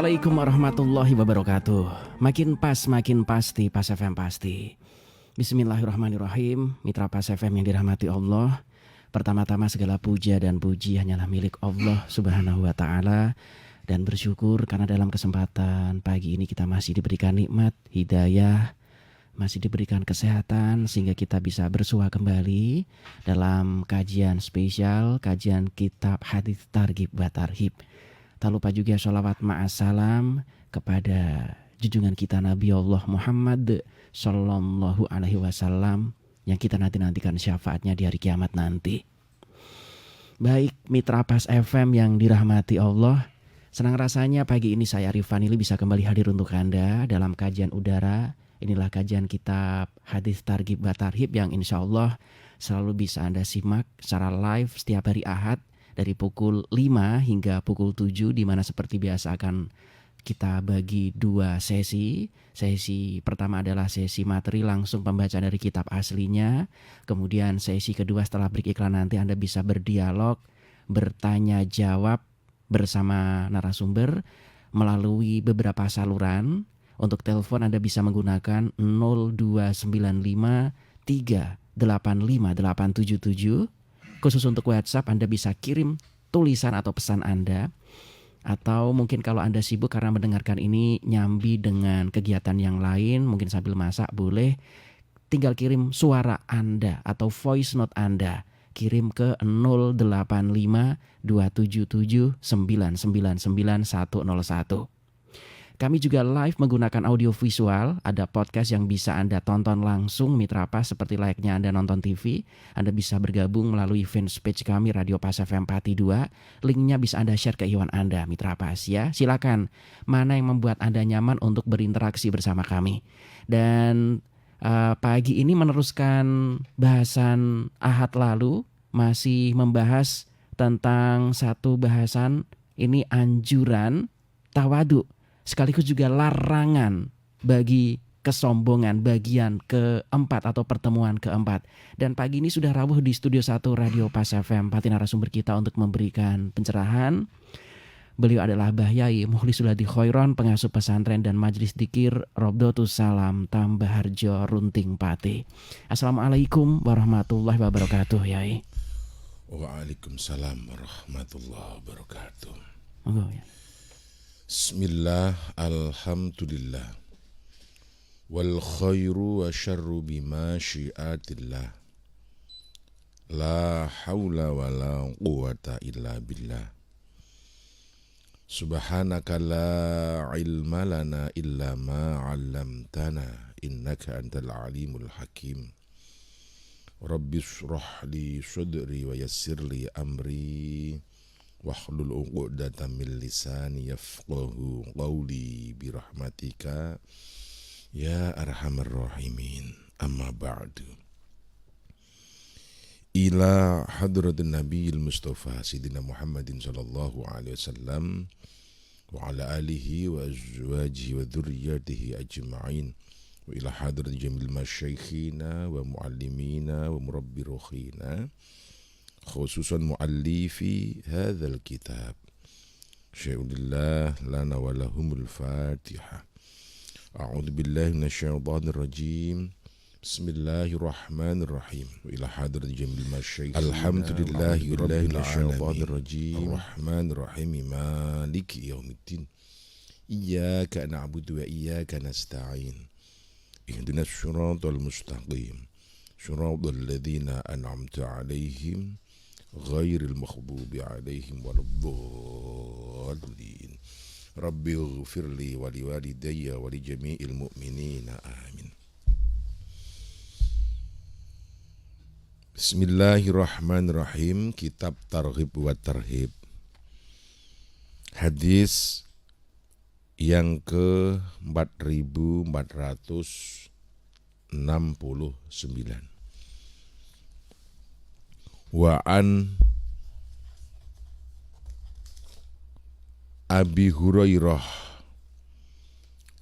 Assalamualaikum warahmatullahi wabarakatuh. Makin pas, makin pasti, Pas FM pasti. Bismillahirrahmanirrahim. Mitra Pas FM yang dirahmati Allah, pertama-tama segala puja dan puji hanyalah milik Allah Subhanahu wa ta'ala. Dan bersyukur karena dalam kesempatan pagi ini kita masih diberikan nikmat, hidayah, masih diberikan kesehatan sehingga kita bisa bersua kembali dalam kajian spesial, kajian kitab hadits targhib wa tarhib. Tak lupa juga sholawat ma'assalam kepada junjungan kita Nabi Allah Muhammad Sallallahu Alaihi Wasallam yang kita nantikan syafaatnya di hari kiamat nanti. Baik mitra Pas FM yang dirahmati Allah, senang rasanya pagi ini saya Arif Vanili bisa kembali hadir untuk Anda dalam kajian udara. Inilah kajian kitab hadits targhib wa tarhib yang insya Allah selalu bisa Anda simak secara live setiap hari Ahad dari pukul 5 hingga pukul 7, di mana seperti biasa akan kita bagi dua sesi. Sesi pertama adalah sesi materi langsung pembacaan dari kitab aslinya. Kemudian sesi kedua setelah break iklan nanti Anda bisa berdialog, bertanya jawab bersama narasumber melalui beberapa saluran. Untuk telepon Anda bisa menggunakan 0295 385 877. Khusus untuk WhatsApp Anda bisa kirim tulisan atau pesan Anda. Atau mungkin kalau Anda sibuk karena mendengarkan ini nyambi dengan kegiatan yang lain, mungkin sambil masak boleh, tinggal kirim suara Anda atau voice note Anda. Kirim ke 085 277 999 101. Kami juga live menggunakan audio visual, ada podcast yang bisa Anda tonton langsung Mitra Pas seperti layaknya Anda nonton TV. Anda bisa bergabung melalui fanpage kami Radio Pas FM Pati 2. Linknya bisa Anda share ke iwan Anda Mitra Pas ya. Silakan, mana yang membuat Anda nyaman untuk berinteraksi bersama kami. Dan pagi ini meneruskan bahasan Ahad lalu, masih membahas tentang satu bahasan, ini anjuran tawadu, sekaligus juga larangan bagi kesombongan bagian keempat atau pertemuan keempat. Dan pagi ini sudah rawuh di Studio 1 Radio Pas FM Pati narasumber kita untuk memberikan pencerahan. Beliau adalah Bahyai Mukhlisul Hadi Khairon, pengasuh pesantren dan majelis dzikir Robdotus Salam Tambaharjo Runting Pati. Assalamualaikum warahmatullahi wabarakatuh, Yai. Waalaikumsalam warahmatullahi wabarakatuh. Monggo ya. Bismillah, alhamdulillah, wal khairu wa syarru bima syiatillah, la hawla wa la quwata illa billah, subhanaka la ilma lana illa ma 'allamtana, innaka antal alimul hakim. Rabbi shrah li sadri wa yassir li amri wahlul 'uqdatam min lisani yafqahu qawli birahmatika ya arhamar rahimin. Amma ba'du. Ila hadratin nabiyil mustafa Sayyidina Muhammadin sallallahu alaihi wasallam wa ala alihi wa azwajihi wa dhurriyyatihi ajma'in, wa ila hadratin jamil masyaikhina wa muallimina wa murabbi ruhina, khususan muallifi hadzal kitab Syaihulillah lana wa lahumul Fatihah. A'udzu billahi minasyaitonir rajim. Bismillahirrahmanirrahim. Wa ila hadrat jamil masyayikh. Alhamdulillahi rabbil alamin. Arrahmanir rahim. Maliki yaumiddin. Iyyaka na'budu wa iyyaka nasta'in. Ihdinas siratal mustaqim. Siratal ladzina an'amta 'alaihim ghairil maghdubi 'alaihim waladdallin. Rabbi ighfirli wa liwalidayya wa li jami'il mu'minina amin. Bismillahirrahmanirrahim. Kitab Targhib wa Tarhib, hadis yang ke 4469. Wa an Abi Hurairah,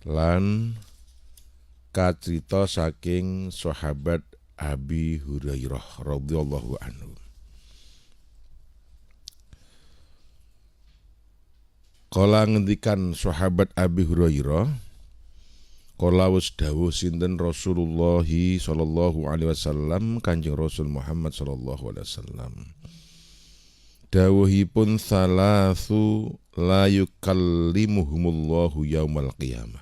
lan kacrita saking sahabat Abi Hurairah radhiyallahu anhu. Kala ngendikan sahabat Abi Hurairah, kala wis dawuh sinten Rasulullah sallallahu alaihi wasallam, Kanjeng Rasul Muhammad sallallahu alaihi wasallam. Dawuhipun salasu la yukallimuhumullahu yaumal qiyamah.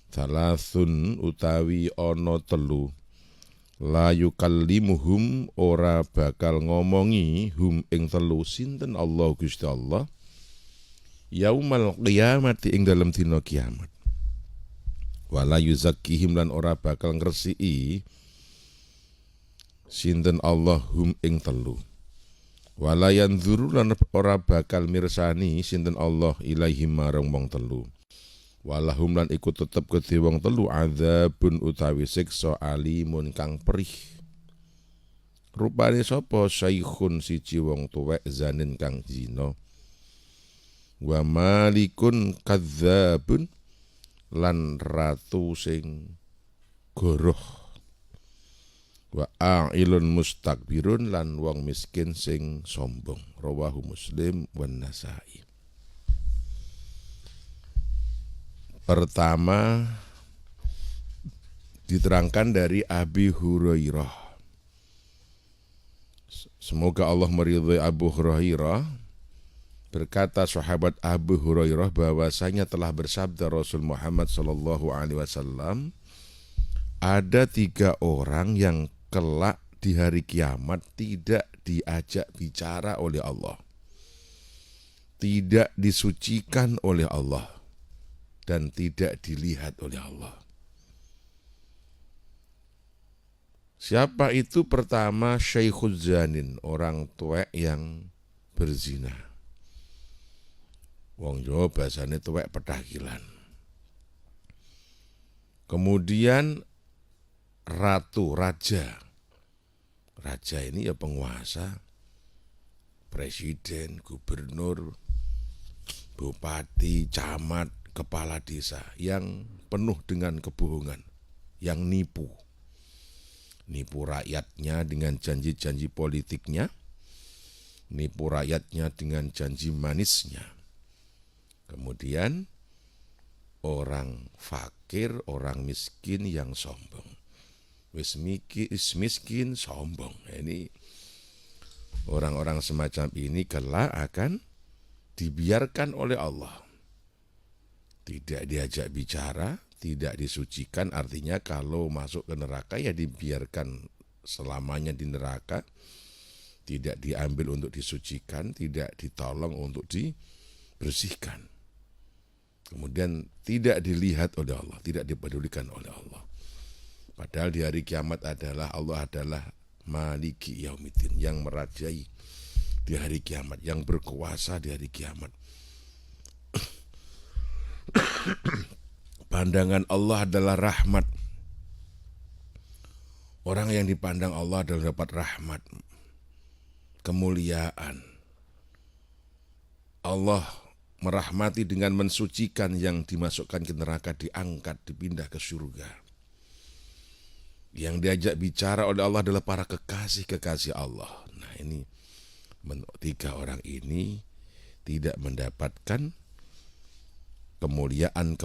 Salasun utawi ana telu la yukallimuhum ora bakal ngomongi hum ing telu sinten Allah Gusti Allah yaumal qiyamati ing dalem dina kiamat. Wala yuzakkihim lan ora bakal ngresiki sinten Allah hum ing telu. Wala yanzuru lan ora bakal mirsani sinten Allah ilaihim marang wong telu. Walahum lan iku tetep kedhe wong telu adzabun utawi siksa alimun kang perih. Rupane sapa saikhun siji wong tuwek zanin kang zina. Wa malikun kadzabun lan ratu sing goroh. Wa a'ilun mustakbirun lan wong miskin sing sombong. Rawahu Muslim wan Nasa'i. Pertama diterangkan dari Abi Hurairah. Semoga Allah meridhai Abu Hurairah. Berkata sahabat Abu Hurairah bahwasanya telah bersabda Rasul Muhammad sallallahu alaihi wasallam, ada 3 orang yang kelak di hari kiamat tidak diajak bicara oleh Allah, tidak disucikan oleh Allah, dan tidak dilihat oleh Allah. Siapa itu? Pertama, Syaikhuz Zanin, orang tuwek yang berzina. Wong Jawa bahasane tuwek pedakilan. Kemudian ratu, raja. Raja ini ya penguasa, presiden, gubernur, bupati, camat, kepala desa yang penuh dengan kebohongan, yang nipu rakyatnya dengan janji-janji politiknya, nipu rakyatnya dengan janji manisnya. Kemudian orang fakir, orang miskin yang sombong. Wis miskin sombong. Ini orang-orang semacam ini kelak akan dibiarkan oleh Allah. Tidak diajak bicara, tidak disucikan, artinya kalau masuk ke neraka ya dibiarkan selamanya di neraka, tidak diambil untuk disucikan, tidak ditolong untuk dibersihkan. Kemudian tidak dilihat oleh Allah, tidak dipedulikan oleh Allah. Padahal di hari kiamat Allah adalah Maliki Yaumiddin, yang merajai di hari kiamat, yang berkuasa di hari kiamat. Pandangan Allah adalah rahmat. Orang yang dipandang Allah adalah dapat rahmat, kemuliaan. Allah merahmati dengan mensucikan, yang dimasukkan ke neraka diangkat, dipindah ke surga. Yang diajak bicara oleh Allah adalah para kekasih-kekasih Allah. Nah ini 3 orang ini tidak mendapatkan kemuliaan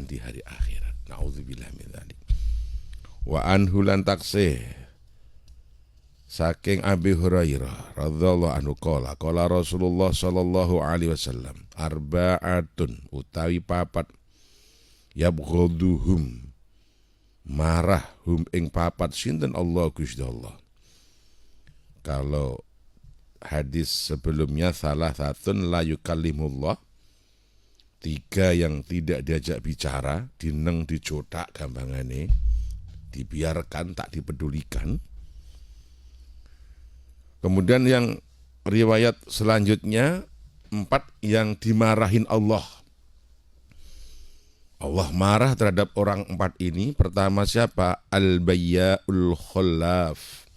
di hari akhirat. Nauzubillah min dzalik. Wa anhu lan taksih saking Abi Hurairah radhiyallahu anhu qala Rasulullah sallallahu alaihi wasallam, arba'atun utawi 4 yabghaduhum marah hum ing 4 sinten Allah Gusti Allah. Kalau hadis sebelumnya salah satun la yukallimullah, 3 yang tidak diajak bicara, dineng dicotak gampangane, dibiarkan, tak dipedulikan. Kemudian yang riwayat selanjutnya 4 yang dimarahin Allah. Allah marah terhadap orang 4 ini. Pertama siapa? Al-bayya'ul khallaf,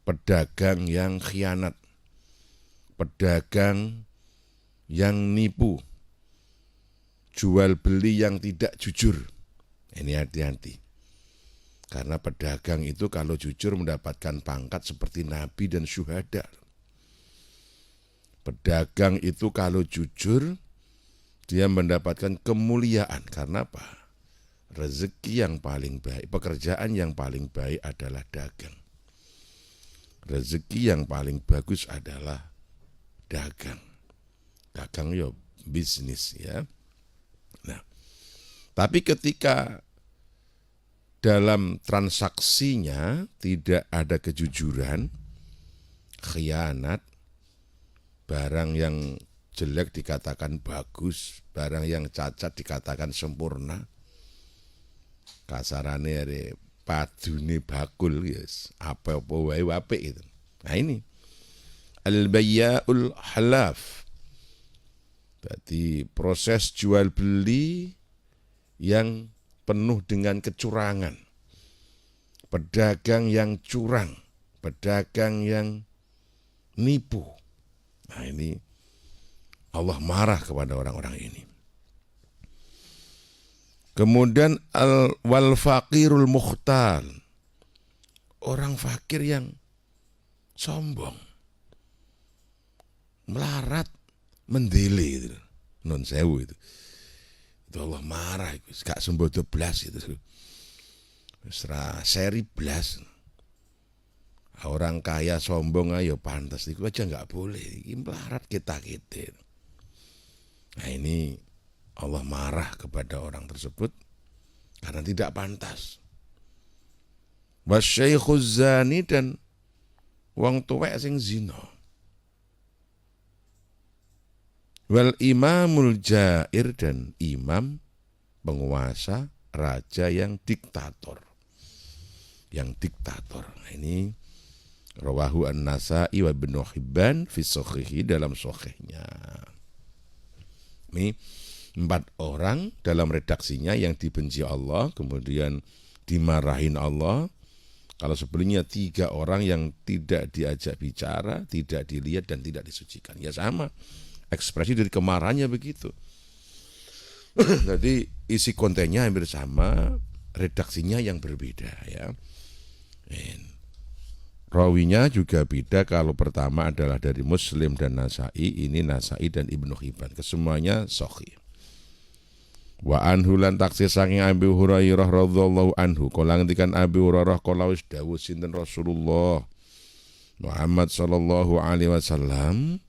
pedagang yang khianat, pedagang yang nipu, jual beli yang tidak jujur. Ini hati-hati. Karena pedagang itu kalau jujur mendapatkan pangkat seperti nabi dan syuhada. Pedagang itu kalau jujur dia mendapatkan kemuliaan. Karena apa? Rezeki yang paling baik, pekerjaan yang paling baik adalah dagang. Rezeki yang paling bagus adalah dagang. Dagang ya bisnis ya. Nah, tapi ketika dalam transaksinya tidak ada kejujuran, khianat, barang yang jelek dikatakan bagus, barang yang cacat dikatakan sempurna. Kasarane are padune bakul yes, apa-apa wae apik itu. Nah ini al-bayyaul halaf. Berarti proses jual beli yang penuh dengan kecurangan. Pedagang yang curang, pedagang yang nipu. Nah ini Allah marah kepada orang-orang ini. Kemudian wal faqirul mukhtal. Orang fakir yang sombong. Melarat, mendele itu. Non sewu itu. Itu Allah marah, gak sembodo blas itu. Seri blas. Orang kaya sombong ayo pantas itu aja nggak boleh. Ini melarat kita. Nah ini Allah marah kepada orang tersebut karena tidak pantas. Wasyaikhuz zani dan wong tuwek sing zina. Wal imamul jair dan imam penguasa raja yang diktator. Yang diktator. Nah, ini rawahu an-Nasa'i wa Ibnu Hibban fi shahihi dalam sahihnya. Ini 4 orang dalam redaksinya yang dibenci Allah, kemudian dimarahin Allah. Kalau sebelumnya 3 orang yang tidak diajak bicara, tidak dilihat dan tidak disucikan. Ya sama, ekspresi dari kemarahannya begitu. Jadi isi kontennya hampir sama, redaksinya yang berbeda ya. Rawinya juga beda. Kalau pertama adalah dari Muslim dan Nasa'i, ini Nasa'i dan Ibnu Hibban. Kesemuanya sahih. Wa anhu lan taksir saking Abi Hurairah radhiyallahu anhu kala ngendikan Abi Hurairah kala wis dawuh sinten Rasulullah Muhammad sallallahu alaihi wasallam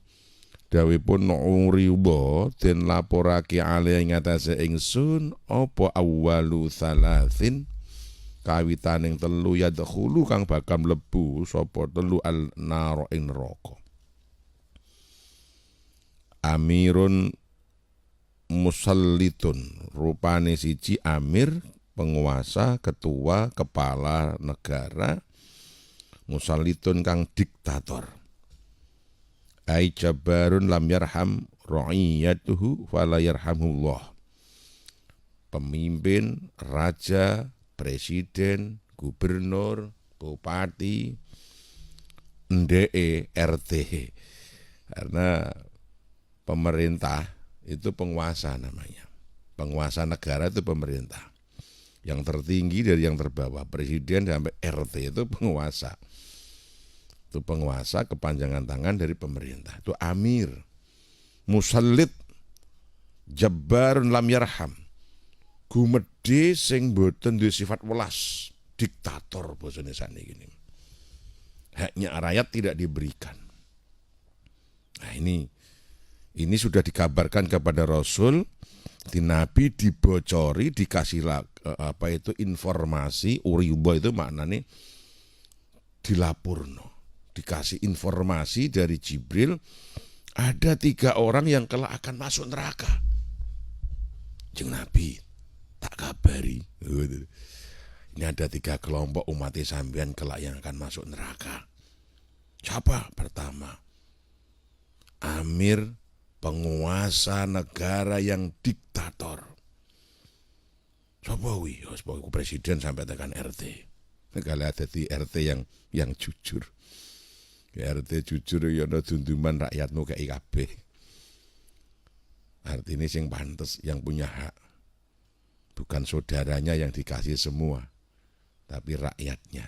dawuhipun uriba den laporake ale ing atase ingsun apa awwalu salasin kawitaning 3 yadkhulu kang bakal mlebu sapa 3 al nar ing neraka. Amirun musallitun, rupane siji amir, penguasa, ketua, kepala negara, musallitun kang diktator. Ai jabarun lam yarham ra'iyatuhu fala yarhamullah. Pemimpin, raja, presiden, gubernur, bupati, NDE, RT. Karena pemerintah itu penguasa namanya. Penguasa negara itu pemerintah. Yang tertinggi dari yang terbawah, presiden sampai RT itu penguasa. Itu penguasa, kepanjangan tangan dari pemerintah. Itu amir. Musallit, jabbarun lam yarham. Gumedhe sing boten duwe sifat welas, diktator bosone saniki gini. Haknya rakyat tidak diberikan. Nah ini sudah dikabarkan kepada Rasul, di Nabi dibocori, dikasih informasi, uriba itu maknanya dilapurno, dikasih informasi dari Jibril, ada 3 orang yang kelak akan masuk neraka. Jeung Nabi tak kabari. Ini ada 3 kelompok umat sampean kelak yang akan masuk neraka. Siapa? Pertama, amir, penguasa negara yang diktator. Sapa kuwi? Ya sebab presiden sampai tekan RT. Kalau ada di RT yang jujur. Ya RT jujur ya ana dunduman rakyatmu kayak kabeh. Artinya sing pantes, yang punya hak. Bukan saudaranya yang dikasih semua, tapi rakyatnya.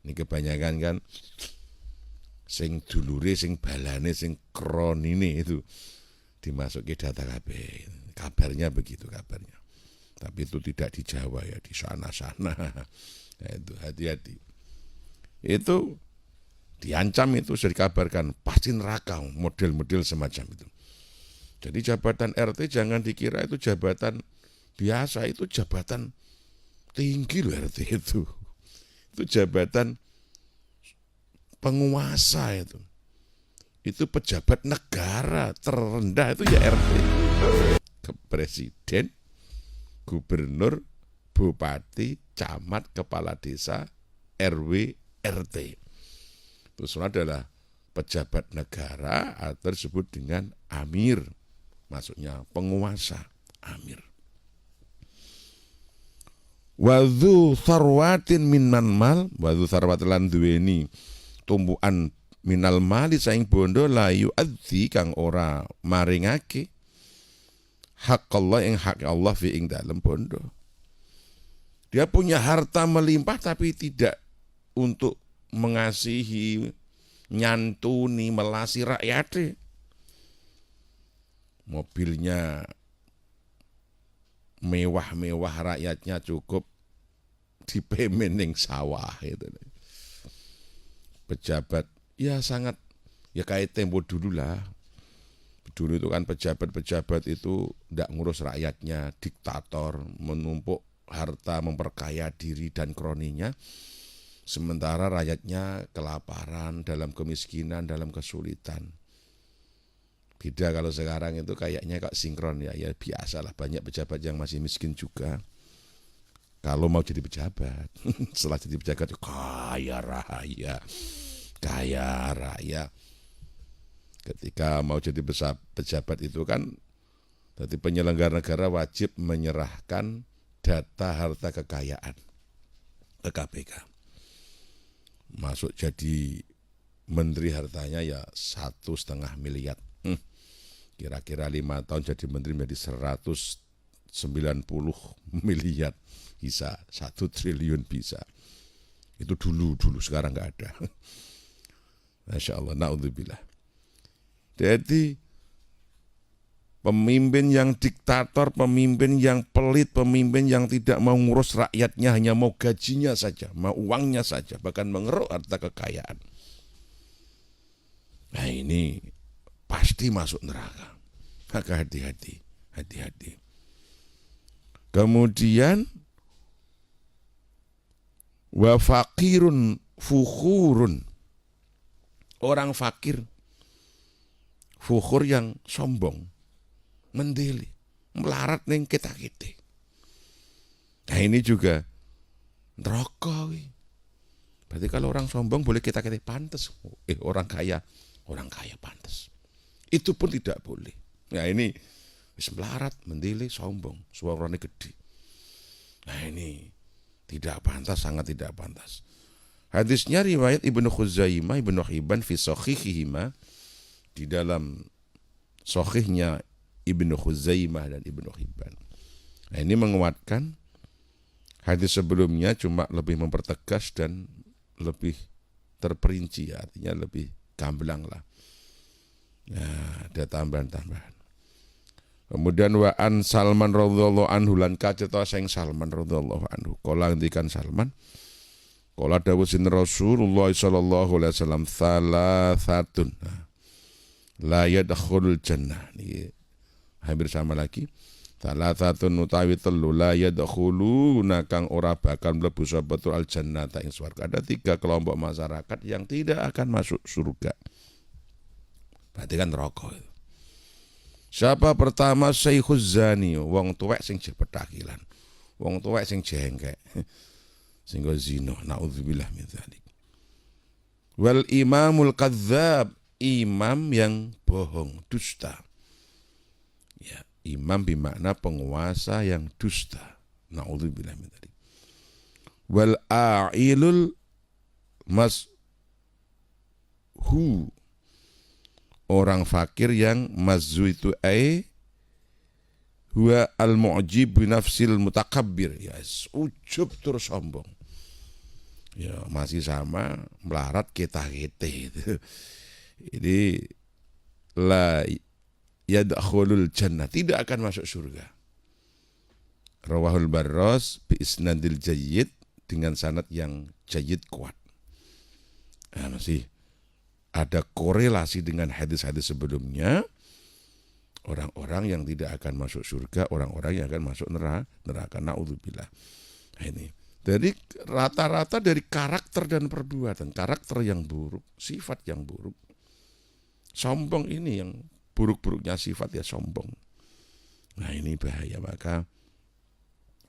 Ini kebanyakan kan sing dulure, sing balane, sing kronine itu dimasuki data KB. Kabarnya begitu kabarnya. Tapi itu tidak di Jawa ya, di sana-sana. Nah, itu hati-hati. Itu diancam, itu sudah dikabarkan pasti neraka, model-model semacam itu. Jadi jabatan RT jangan dikira itu jabatan biasa, itu jabatan tinggi loh RT itu. Itu jabatan penguasa itu. Itu pejabat negara terendah itu ya RT. Presiden, gubernur, bupati, camat, kepala desa, RW, RT. Itu semua adalah pejabat negara atau disebut dengan amir. Maksudnya penguasa, amir. Wadhu sarwatin minan mal, wadhu sarwatin lan duweni tumbuhan minal mali saing bondo layu adzi kang ora maringake hak Allah yang hak Allah fi ing dalem bondo. Dia punya harta melimpah tapi tidak untuk mengasihi, nyantuni, melasi rakyatnya. Mobilnya mewah-mewah, rakyatnya cukup dipemen ning sawah itu. Pejabat ya sangat ya kayak tempo dulu lah. Dulu itu kan pejabat-pejabat itu tidak ngurus rakyatnya, diktator, menumpuk harta, memperkaya diri dan kroninya. Sementara rakyatnya kelaparan, dalam kemiskinan, dalam kesulitan. Beda kalau sekarang itu kayaknya kok sinkron ya biasalah, banyak pejabat yang masih miskin juga. Kalau mau jadi pejabat, setelah jadi pejabat kaya raya. Ketika mau jadi pejabat itu kan, jadi penyelenggara negara wajib menyerahkan data harta kekayaan ke KPK. Masuk jadi menteri hartanya ya 1,5 miliar. Kira-kira 5 tahun jadi menteri menjadi 190 miliar. Bisa 1 triliun bisa. Itu dulu sekarang nggak ada. Masya Allah, na'udzubillah. Jadi pemimpin yang diktator, pemimpin yang pelit, pemimpin yang tidak mau ngurus rakyatnya, hanya mau gajinya saja, mau uangnya saja, bahkan mengeruk harta kekayaan. Nah ini pasti masuk neraka. Maka hati-hati. Kemudian wa faqirun fukhurun. Orang fakir, fukhur yang sombong, mendeli, melarat ning kita-kita. Nah ini juga neraka. Berarti kalau orang sombong boleh kita-kita pantas. Orang kaya pantas. Itu pun tidak boleh. Nah ini wis melarat, mendeli, sombong, suaranya gede. Nah ini tidak pantas, sangat tidak pantas. Hadisnya riwayat Ibnu Khuzaimah, Ibnu Hibban fi sahihihima, di dalam sahihnya Ibnu Khuzaimah dan Ibnu Hibban. Nah ini menguatkan hadis sebelumnya, cuma lebih mempertegas dan lebih terperinci, artinya lebih gamblang lah. Nah, ada tambahan-tambahan. Kemudian wa an Salman radhiyallahu anhu lan kaceta sing Salman radhiyallahu anhu. Kala ngendikan Salman, kala dawuh sinten Rasulullah sallallahu alaihi wasallam, salasatun la yadkhulul jannah. Niki hampir sama lagi. Salasatun utawi telu la yadkhuluna kang ora bakal mlebu sapa al jannata ing swarga. Ada 3 kelompok masyarakat yang tidak akan masuk surga. Berarti kan neraka. Siapa pertama? Syekhuz zani, wong tuwek sing jepetakilan, wong tuwek sing jengkek, sing zina, naudzubillah min dzalik. Wal imamul kadzdzab, imam yang bohong, dusta. Ya, imam bermakna penguasa yang dusta. Naudzubillah min dzalik. Wal a'ilul mashu, orang fakir yang mazzu itu huwa al-mu'jib bi nafsil mutakabbir, ya ujub terus sombong. Ya masih sama melarat kita-kita itu. Ini la yadkhulul jannah, tidak akan masuk surga. Rawahul Barras bi isnadil jayyid, dengan sanad yang jayyid, kuat. Nah, masih ada korelasi dengan hadis-hadis sebelumnya. Orang-orang yang tidak akan masuk surga, orang-orang yang akan masuk neraka. Naudzubillah. Nah, ini. Jadi rata-rata dari karakter dan perbuatan, karakter yang buruk, sifat yang buruk. Sombong ini yang buruk-buruknya sifat ya sombong. Nah, ini bahaya. Maka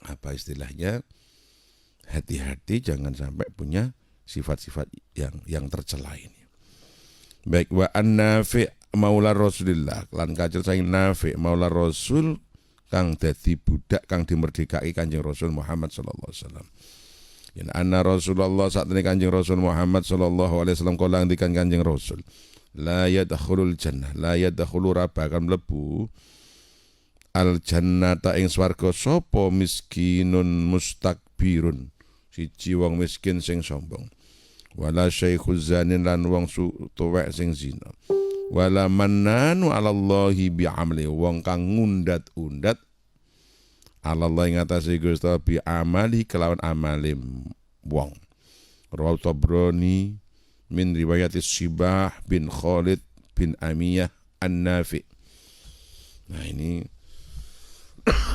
apa istilahnya? Hati-hati jangan sampai punya sifat-sifat yang tercela ini. Baik, wa an-Nafi' maula Rasulillah, lan kacil saking Nafi' maula Rasul kang dadi budak kang dimerdekake Kanjeng Rasul Muhammad sallallahu alaihi wasallam. Yen anna Rasulullah sakjane Kanjeng Rasul Muhammad sallallahu alaihi wasallam kala ngendikan Kanjeng Rasul, la yadkhulul jannah, la yadkhulu rabakan mlebu al jannata ing swarga sapa miskinun mustakbirun, siji wong miskin sing sombong, wala syaikhuz zanin lan wong tuwek sing zina, wala mannanu 'alallahi bi'amli, wong kang ngundat-undat 'alallahi ing atase Gusti bi amali kelawan amale wong. Rawahu Tabrani min riwayat Sibah bin Khalid bin Amiyah An-Nafi'. Nah, ini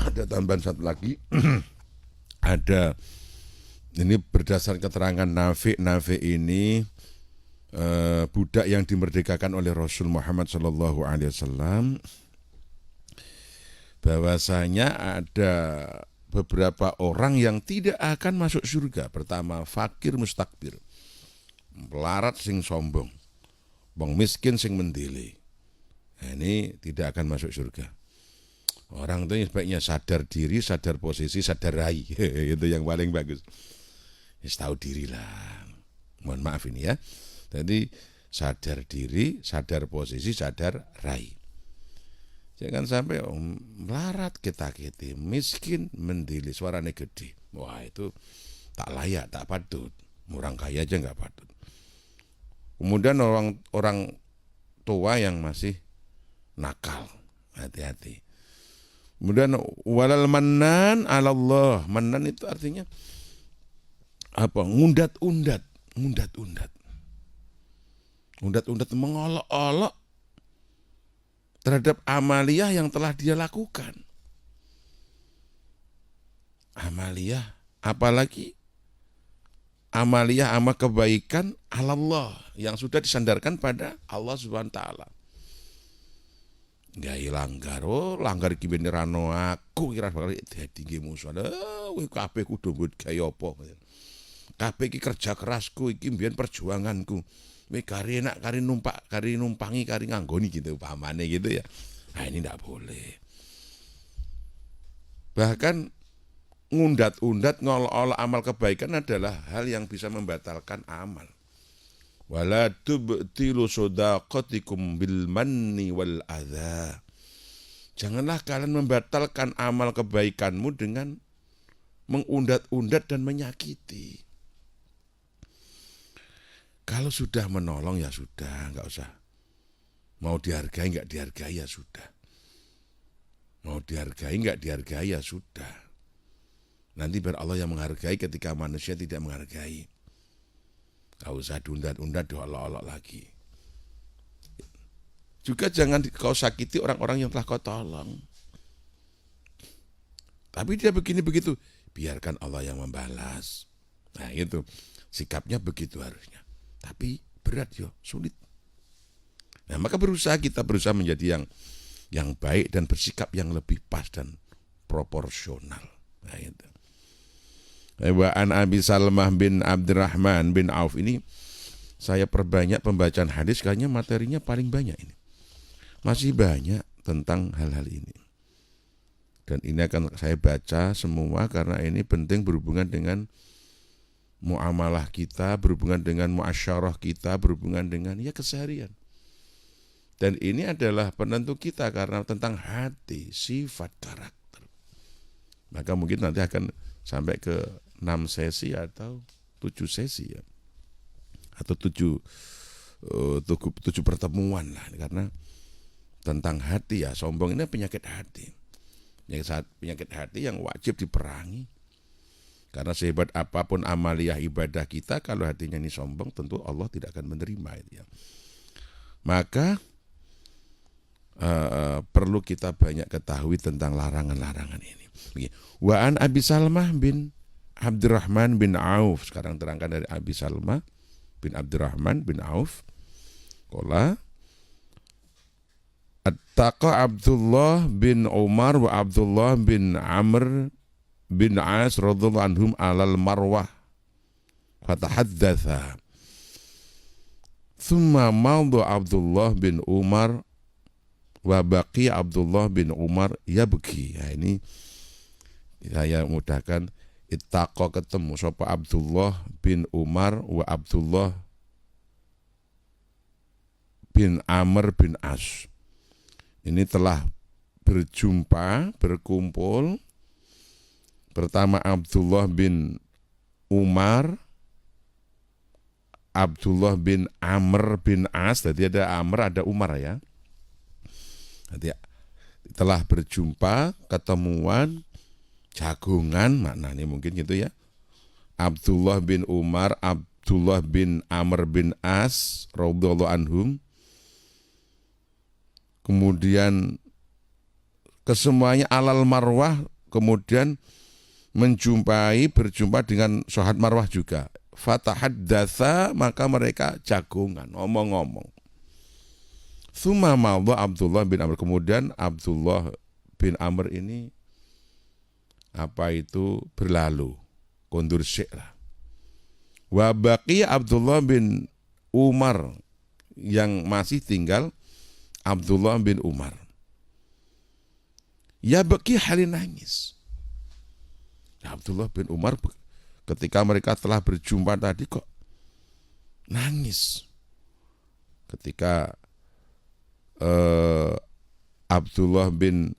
ada tambahan satu lagi. Ada, ini berdasar keterangan Nafi'. Nafi' ini budak yang dimerdekakan oleh Rasul Muhammad sallallahu alaihi wasallam. Bahwasanya ada beberapa orang yang tidak akan masuk surga. Pertama, fakir mustakbir, melarat sing sombong, wong miskin sing mendele. Nah, ini tidak akan masuk surga. Orang itu sebaiknya sadar diri, sadar posisi, sadar rai. Itu yang paling bagus. Tahu diri lah. Mohon maaf ini ya. Jadi sadar diri, sadar posisi, sadar rai. Jangan sampai melarat kita-kita, miskin mendili, suaranya gede. Wah, itu tak layak, tak patut. Orang kaya aja nggak patut. Kemudian orang tua yang masih nakal, hati-hati. Kemudian walal mannan 'alallah. Mannan itu artinya apa? Ngundat-undat, mengolok-olok terhadap amaliyah yang telah dia lakukan. Amaliyah, apalagi amaliyah amal kebaikan 'alallah yang sudah disandarkan pada Allah Subhanahu wa taala. Gak langgar iki ben rano aku kira bakal dadi nggih musuh. Kowe kabeh kudu mbut gawe apa. Kabeh iki kerja kerasku, iki mbiyen perjuanganku. Kowe kari enak kari numpangi kari nganggoni gitu pamane gitu ya. Nah, ini ndak boleh. Bahkan ngundat-undat ngolok-olok amal kebaikan adalah hal yang bisa membatalkan amal. Wala tubtilu shadaqatikum bil manni wal adza. Janganlah kalian membatalkan amal kebaikanmu dengan mengundat-undat dan menyakiti. Kalau sudah menolong ya sudah, enggak usah. Mau dihargai enggak dihargai ya sudah. Mau dihargai enggak dihargai ya sudah. Nanti biar Allah yang menghargai ketika manusia tidak menghargai. Gak usah diundat-undat, diolok-olok lagi. Juga jangan kau sakiti orang-orang yang telah kau tolong. Tapi dia begini begitu, biarkan Allah yang membalas. Nah, itu sikapnya begitu harusnya. Tapi berat yo, sulit. Nah, maka kita berusaha menjadi yang baik dan bersikap yang lebih pas dan proporsional. Nah, itu. An Abi Salmah bin Abdurrahman bin Auf, ini saya perbanyak pembacaan hadis, kayaknya materinya paling banyak ini. Masih banyak tentang hal-hal ini. Dan ini akan saya baca semua karena ini penting berhubungan dengan muamalah kita, berhubungan dengan muasyarah kita, berhubungan dengan ya keseharian. Dan ini adalah penentu kita karena tentang hati, sifat, karakter. Maka mungkin nanti akan sampai ke 6 sesi atau 7 sesi ya. Atau 7 pertemuan lah, karena tentang hati ya. Sombong ini penyakit hati. Penyakit hati yang wajib diperangi. Karena sehebat apapun amaliyah ibadah kita, kalau hatinya ini sombong, tentu Allah tidak akan menerima itu ya. Maka perlu kita banyak ketahui tentang larangan-larangan ini. Wa an Abi Salmah bin Abdurrahman bin Auf. Sekarang terangkan dari Abi Salmah bin Abdurrahman bin Auf. Qala Attaqa Abdullah bin Umar wa Abdullah bin Amr bin As radhiyallahu anhum alal marwah fatahaddatha thumma madha Abdullah bin Umar wa baqi Abdullah bin Umar yabki. Ya, ini saya mudahkan. Ittaqa ketemu sapa Abdullah bin Umar wa Abdullah bin Amr bin As. Ini telah berjumpa, berkumpul. Pertama Abdullah bin Umar, Abdullah bin Amr bin As. Jadi ada Amr, ada Umar ya. Jadi telah berjumpa, ketemuan, jagungan, maknanya mungkin gitu ya. Abdullah bin Umar, Abdullah bin Amr bin As radhiyallahu anhum. Kemudian kesemuanya alal marwah, kemudian berjumpa dengan Shohat Marwah juga. Fatahaddatsa, maka mereka jagungan, ngomong-ngomong. Tsumma madha Abdullah bin Amr, kemudian Abdullah bin Amr ini berlalu, kondur syekh lah. Wa baqi Abdullah bin Umar, yang masih tinggal Abdullah bin Umar. Ya baqi halin nangis. Abdullah bin Umar ketika mereka telah berjumpa tadi kok nangis. Ketika Abdullah bin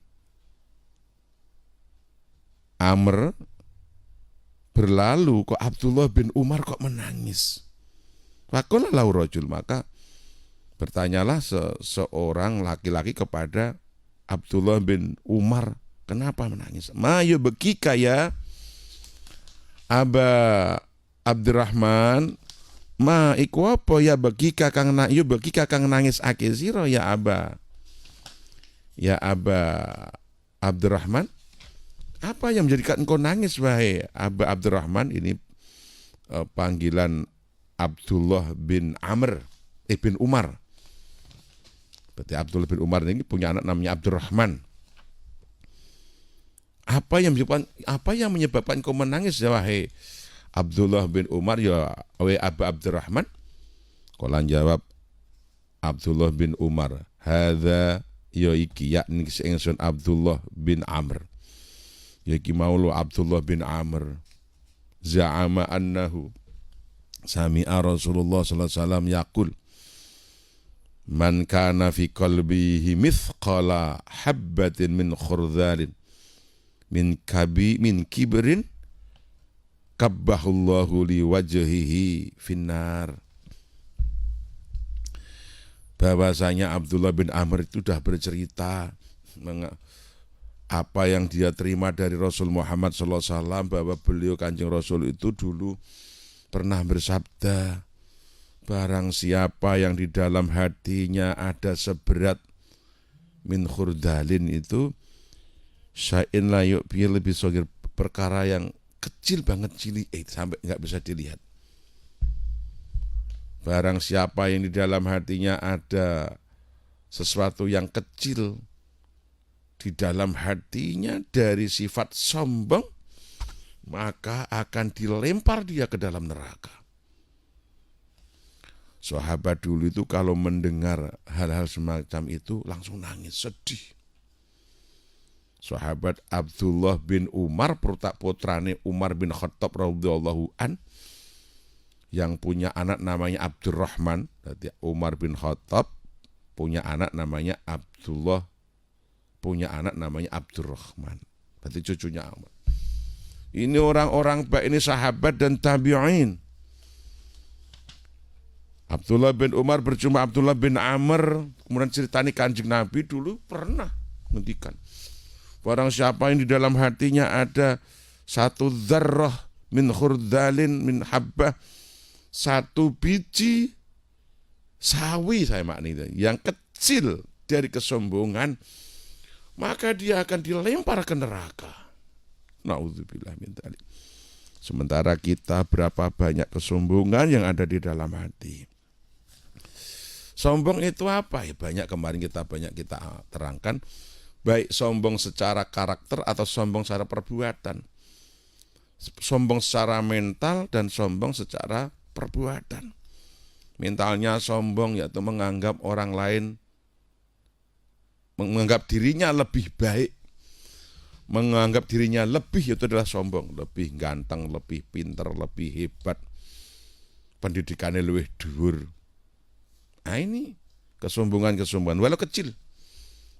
Amr berlalu, kok Abdullah bin Umar kok menangis. Faqala lahu rajul, maka bertanyalah seorang laki-laki kepada Abdullah bin Umar, kenapa menangis? Ma yubkika ya Aba Abdurrahman, ma iku apa ya begika kang nangis ake sira ya Aba Abdurrahman, apa yang menjadikan engkau nangis wahai Aba Abdurrahman? Ini panggilan Abdullah bin Amr bin Umar. Berarti Abdullah bin Umar ini punya anak namanya Abdurrahman. Apa yang menyebabkan kau menangis ya wahai Abdullah bin Umar ya wahai Abu Abdurrahman? Qalan jawab Abdullah bin Umar, hadza ya iki yakni ingsun Abdullah bin Amr. Ya iki maulu Abdullah bin Amr. Za'ama annahu sami'a Rasulullah sallallahu alaihi wasallam yaqul man kana fi qalbihi mithqala habbatin min khurdalin min kibrin kabbahullahu li wajhihi finnar. Bahwasanya Abdullah bin Amr itu sudah bercerita apa yang dia terima dari Rasul Muhammad SAW, bahwa beliau Kanjeng Rasul itu dulu pernah bersabda, barang siapa yang di dalam hatinya ada seberat min khurdalin, itu syai'in la yu'bi lebih sogir, perkara yang kecil banget, cilik sampai nggak bisa dilihat. Barang siapa yang di dalam hatinya ada sesuatu yang kecil di dalam hatinya dari sifat sombong, maka akan dilempar dia ke dalam neraka. Sahabat dulu itu kalau mendengar hal-hal semacam itu langsung nangis, sedih. Sahabat Abdullah bin Umar, putrane Umar bin Khattab radhiyallahu an, yang punya anak namanya Abdurrahman. Jadi Umar bin Khattab punya anak namanya Abdullah, punya anak namanya Abdurrahman. Berarti cucunya Umar. Ini orang-orang baik, ini sahabat dan tabi'in. Abdullah bin Umar berjumpa Abdullah bin Amr, kemudian ceritani Kanjeng Nabi dulu pernah ngendikan, barang siapa yang di dalam hatinya ada satu dzarrah min khurdalin min habbah, satu biji sawi, saya maknanya yang kecil dari kesombongan, maka dia akan dilempar ke neraka. Nauzubillah min dzalik. Sementara kita berapa banyak kesombongan yang ada di dalam hati. Sombong itu apa? Ya banyak, kemarin kita terangkan, baik sombong secara karakter atau sombong secara perbuatan. Sombong secara mental dan sombong secara perbuatan. Mentalnya sombong yaitu menganggap orang lain, menganggap dirinya lebih baik, menganggap dirinya lebih, itu adalah sombong, lebih ganteng, lebih pinter, lebih hebat, pendidikannya lebih dhuwur. Nah ini kesombongan walau kecil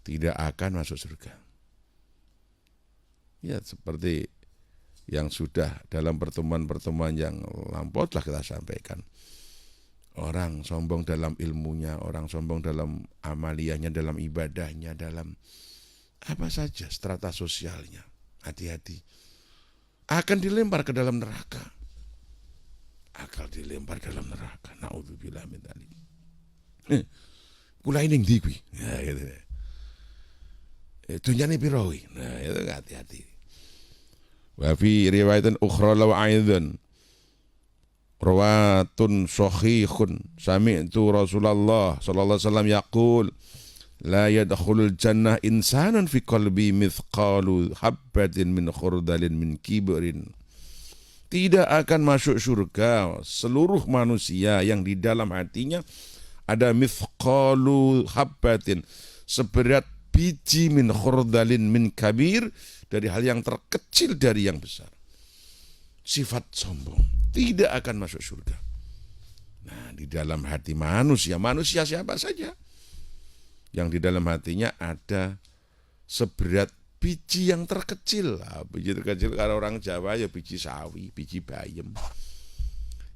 tidak akan masuk surga. Ya seperti yang sudah dalam pertemuan-pertemuan yang lampau telah kita sampaikan. Orang sombong dalam ilmunya, orang sombong dalam amaliyahnya, dalam ibadahnya, dalam apa saja strata sosialnya. Hati-hati. Akan dilempar ke dalam neraka. Akan dilempar ke dalam neraka. Na'udzubillah min dzalik. Kula ini ndi kuwi. Nah gitu. Dunyane piro kuwi? Nah itu hati-hati. Wa fi riwayatan ukhra law aidan rawatun sahihun sami'tu Rasulullah sallallahu alaihi wasallam yaqul la yadkhulul jannah insanun fi qalbi mithqalu habbatin min khurdalin min kibrin. Tidak akan masuk surga seluruh manusia yang di dalam hatinya ada mithqalu habbatin, seberat biji min khurdalin min kabir, dari hal yang terkecil dari yang besar. Sifat sombong tidak akan masuk surga. Nah, di dalam hati manusia siapa saja yang di dalam hatinya ada seberat biji yang terkecil. Nah, biji terkecil kalau orang Jawa ya biji sawi, biji bayem.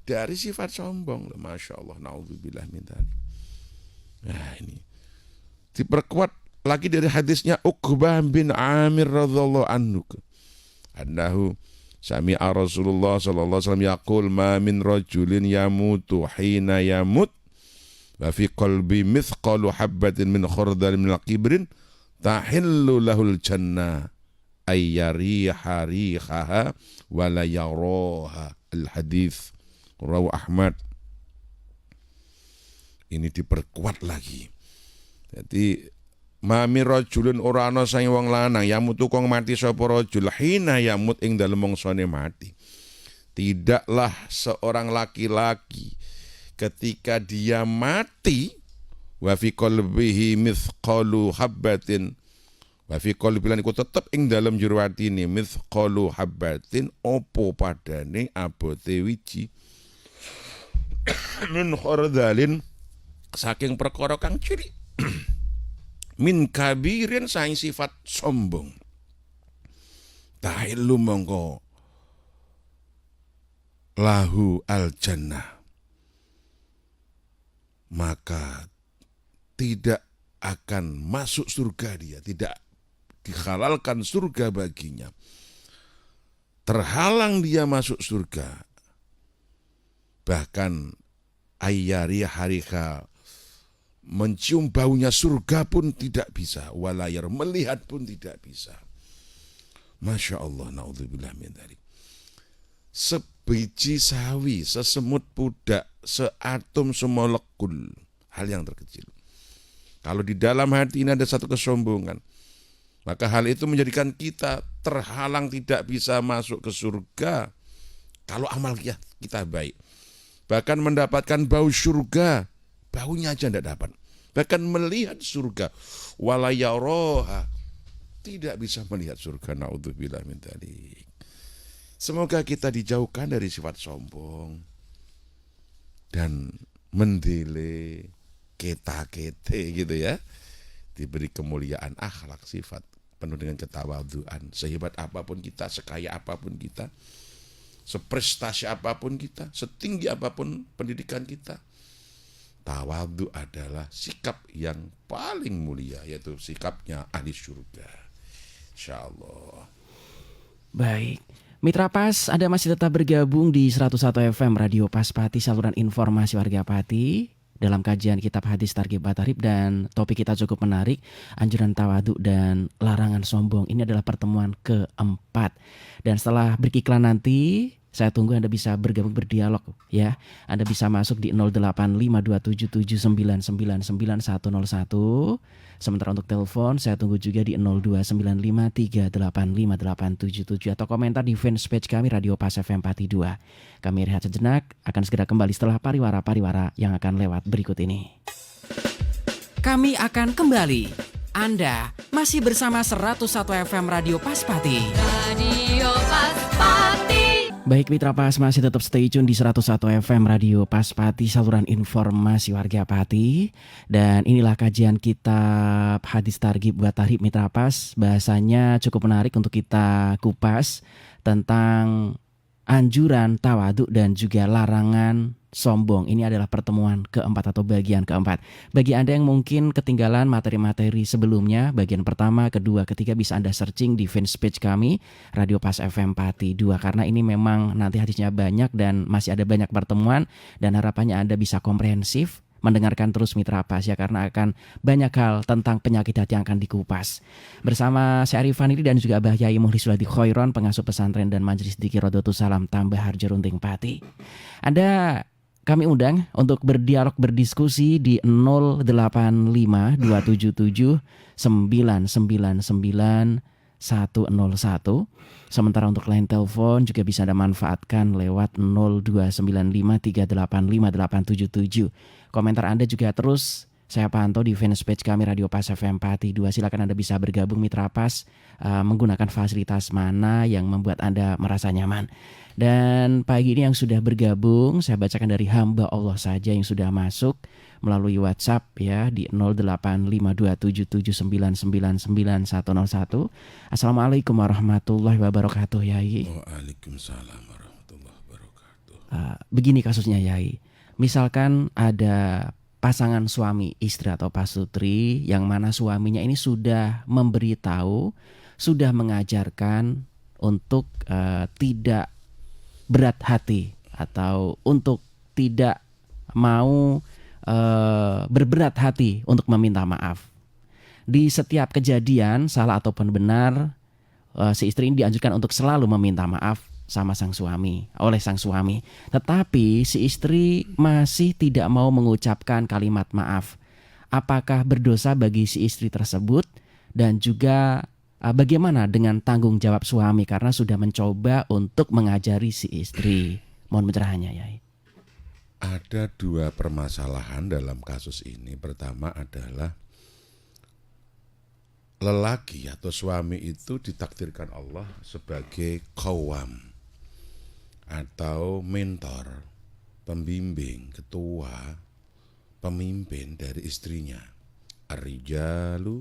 Dari sifat sombong, masya Allah, naudzubillah min dzalik. Nah ini diperkuat lagi dari hadisnya Uqbah bin Amir radhiyallahu anhu, annahu sami'a Rasulullah sallallahu alaihi wasallam yaqul ma min rajulin yamutu hina yamut wa fi qalbi mithqalu habbatin min khardal min al-kibrin tahillu lahul jannah ayyariha rihaha wa la yaraha. Al-hadits rawahu Ahmad. Ini diperkuat lagi. Jadi mami rajulun ora ana saing wong lanang yamut kang mati sapa rajul hina yamut ing dalem mangsane mati. Tidaklah seorang laki-laki ketika dia mati wa fi qalbihi mithqalu habbatin, wa fi qalbi lan iku tetep ing dalem jero atine mithqalu habbatin opo padane abote wiji min khardalin, saking perkara kang cilik, min kabirin saing sifat sombong, tahilu mongko lahu al jannah, maka tidak akan masuk surga dia, tidak dihalalkan surga baginya, terhalang dia masuk surga, bahkan ayyari harika mencium baunya surga pun tidak bisa, walayar melihat pun tidak bisa. Masya Allah, naudzubillah min dzalik. Sebiji sawi, sesemut pudak, seatom semolekul, hal yang terkecil. Kalau di dalam hati ini ada satu kesombongan, maka hal itu menjadikan kita terhalang tidak bisa masuk ke surga. Kalau amal kita baik, bahkan mendapatkan bau surga, baunya aja tidak dapat. Bahkan melihat surga, walayaroha, tidak bisa melihat surga. Naudzubillah min dzalik. Semoga kita dijauhkan dari sifat sombong dan mendele, keta-kete gitu ya. Diberi kemuliaan akhlak, sifat penuh dengan ketawaduan. Sehebat apapun kita, sekaya apapun kita, seprestasi apapun kita, setinggi apapun pendidikan kita, Tawadhu adalah sikap yang paling mulia, yaitu sikapnya ahli surga. Insyaallah. Baik. Mitra Pas, Anda masih tetap bergabung di 101 FM Radio Pas Pati, saluran informasi warga Pati. Dalam kajian kitab hadis Targhib wa Tarhib, dan topik kita cukup menarik, anjuran tawadhu dan larangan sombong. Ini adalah pertemuan keempat. Dan setelah beriklan nanti, saya tunggu Anda bisa bergabung berdialog ya. Anda bisa masuk di 08522779999101. Sementara untuk telepon saya tunggu juga di 02953858877 atau komentar di fanpage kami Radio Pas FM Pati 2. Kami rehat sejenak, akan segera kembali setelah pariwara-pariwara yang akan lewat berikut ini. Kami akan kembali. Anda masih bersama 101 FM Radio Pas Pati. Radio Pas Pati. Baik Mitra Pas, masih tetap stay tune di 101 FM Radio Pas Pati, saluran informasi warga Pati. Dan inilah kajian kitab hadis Targhib wa Tarhib Mitra Pas. Bahasanya cukup menarik untuk kita kupas tentang anjuran tawadhu dan juga larangan sombong. Ini adalah pertemuan keempat atau bagian keempat. Bagi Anda yang mungkin ketinggalan materi-materi sebelumnya, bagian pertama, kedua, ketiga bisa Anda searching di fanpage kami Radio Pas FM Pati 2, karena ini memang nanti hadisnya banyak dan masih ada banyak pertemuan, dan harapannya Anda bisa komprehensif mendengarkan terus Mitra Pas ya, karena akan banyak hal tentang penyakit hati yang akan dikupas. Bersama saya Arifan ini dan juga Abah Yai Muhlisuladi Khoiron, pengasuh pesantren dan Majelis Dzikir Rodotus Salam Tambah Harjo Runting Pati. Anda kami undang untuk berdialog, berdiskusi di 085277999101. Sementara untuk line telepon juga bisa Anda manfaatkan lewat 02953858877. Komentar Anda juga terus saya pantau di fanpage kami Radio Pas FM Pati 2. Silakan Anda bisa bergabung Mitra Pas menggunakan fasilitas mana yang membuat Anda merasa nyaman. Dan pagi ini yang sudah bergabung, saya bacakan dari hamba Allah saja yang sudah masuk melalui WhatsApp ya di 085277999101. Assalamualaikum warahmatullahi wabarakatuh Yai. Waalaikumsalam warahmatullahi wabarakatuh. Begini kasusnya Yai. Misalkan ada pasangan suami istri atau pasutri yang mana suaminya ini sudah memberitahu, sudah mengajarkan untuk tidak berat hati atau untuk tidak mau berberat hati untuk meminta maaf. Di setiap kejadian salah ataupun benar, si istri ini dianjurkan untuk selalu meminta maaf sama sang suami, oleh sang suami. Tetapi si istri masih tidak mau mengucapkan kalimat maaf. Apakah berdosa bagi si istri tersebut? Dan juga bagaimana dengan tanggung jawab suami karena sudah mencoba untuk mengajari si istri? Mohon pencerahannya Yai. Ada dua permasalahan dalam kasus ini. Pertama adalah lelaki atau suami itu ditakdirkan Allah sebagai qawwam atau mentor, pembimbing, ketua, pemimpin dari istrinya. Ar-rijalu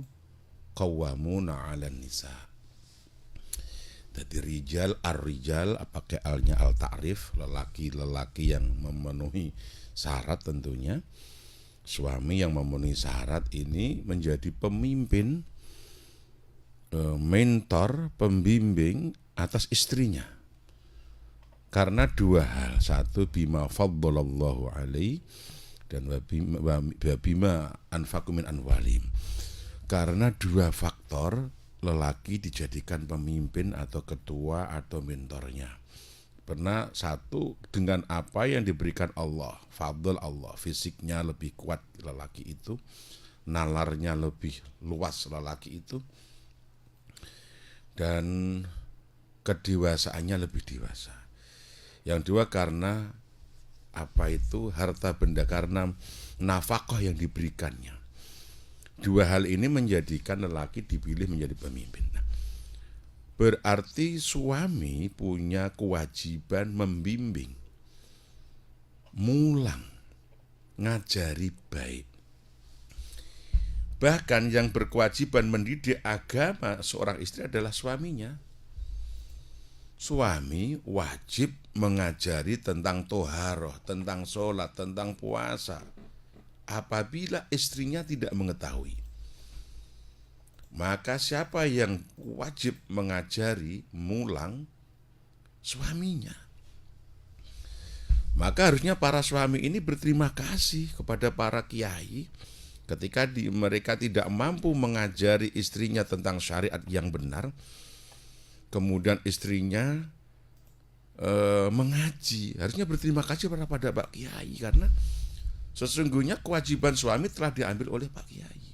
qawwamuna 'alan nisa. Jadi rijal, ar-rijal pakai alnya al-ta'rif, lelaki-lelaki yang memenuhi syarat tentunya. Suami yang memenuhi syarat ini menjadi pemimpin, mentor, pembimbing atas istrinya. Karena dua hal, satu bima faddalallahu alaihi dan bima anfaqu min anwalim. Karena dua faktor lelaki dijadikan pemimpin atau ketua atau mentornya. Karena satu, dengan apa yang diberikan Allah, fadl Allah, fisiknya lebih kuat lelaki itu, nalarnya lebih luas lelaki itu, dan kedewasaannya lebih dewasa. Yang dua karena harta benda, karena nafkah yang diberikannya. Dua hal ini menjadikan lelaki dipilih menjadi pemimpin. Berarti suami punya kewajiban membimbing, mulang, ngajari baik. Bahkan yang berkewajiban mendidik agama seorang istri adalah suaminya. Suami wajib mengajari tentang toharoh, tentang sholat, tentang puasa. apabila istrinya tidak mengetahui. Maka siapa yang wajib mengajari, mulang? Suaminya. Maka harusnya para suami ini berterima kasih kepada para kiai ketika mereka tidak mampu mengajari istrinya tentang syariat yang benar, kemudian istrinya mengaji. Harusnya berterima kasih pada Pak Kiai, karena sesungguhnya kewajiban suami telah diambil oleh Pak Kiai.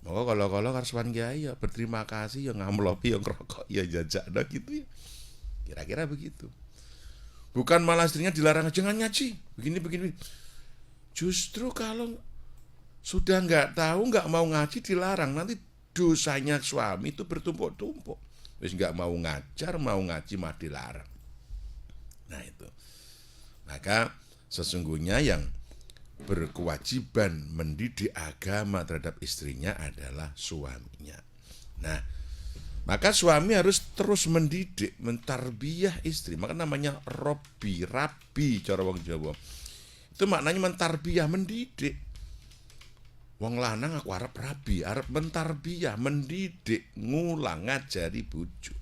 Maka kalau karsuan Kiai ya berterima kasih, yang ngamlopi, yang rokok, ya jajak, gitu ya. Kira-kira begitu. Bukan malah istrinya dilarang, jangan ngaji, begini. Justru kalau sudah nggak tahu, nggak mau ngaji, dilarang, nanti dosanya suami itu bertumpuk-tumpuk. Wis nggak mau ngajar, mau ngaji mah dilarang. Nah itu. Maka sesungguhnya yang berkewajiban mendidik agama terhadap istrinya adalah suaminya. Nah, maka suami harus terus mendidik, mentarbiyah istri. Maka namanya rabi, cara wong Jawa. Itu maknanya mentarbiyah, mendidik. Wong lanang aku arep rabi, arep mentarbiyah, mendidik, ngulang, ngajari bojo.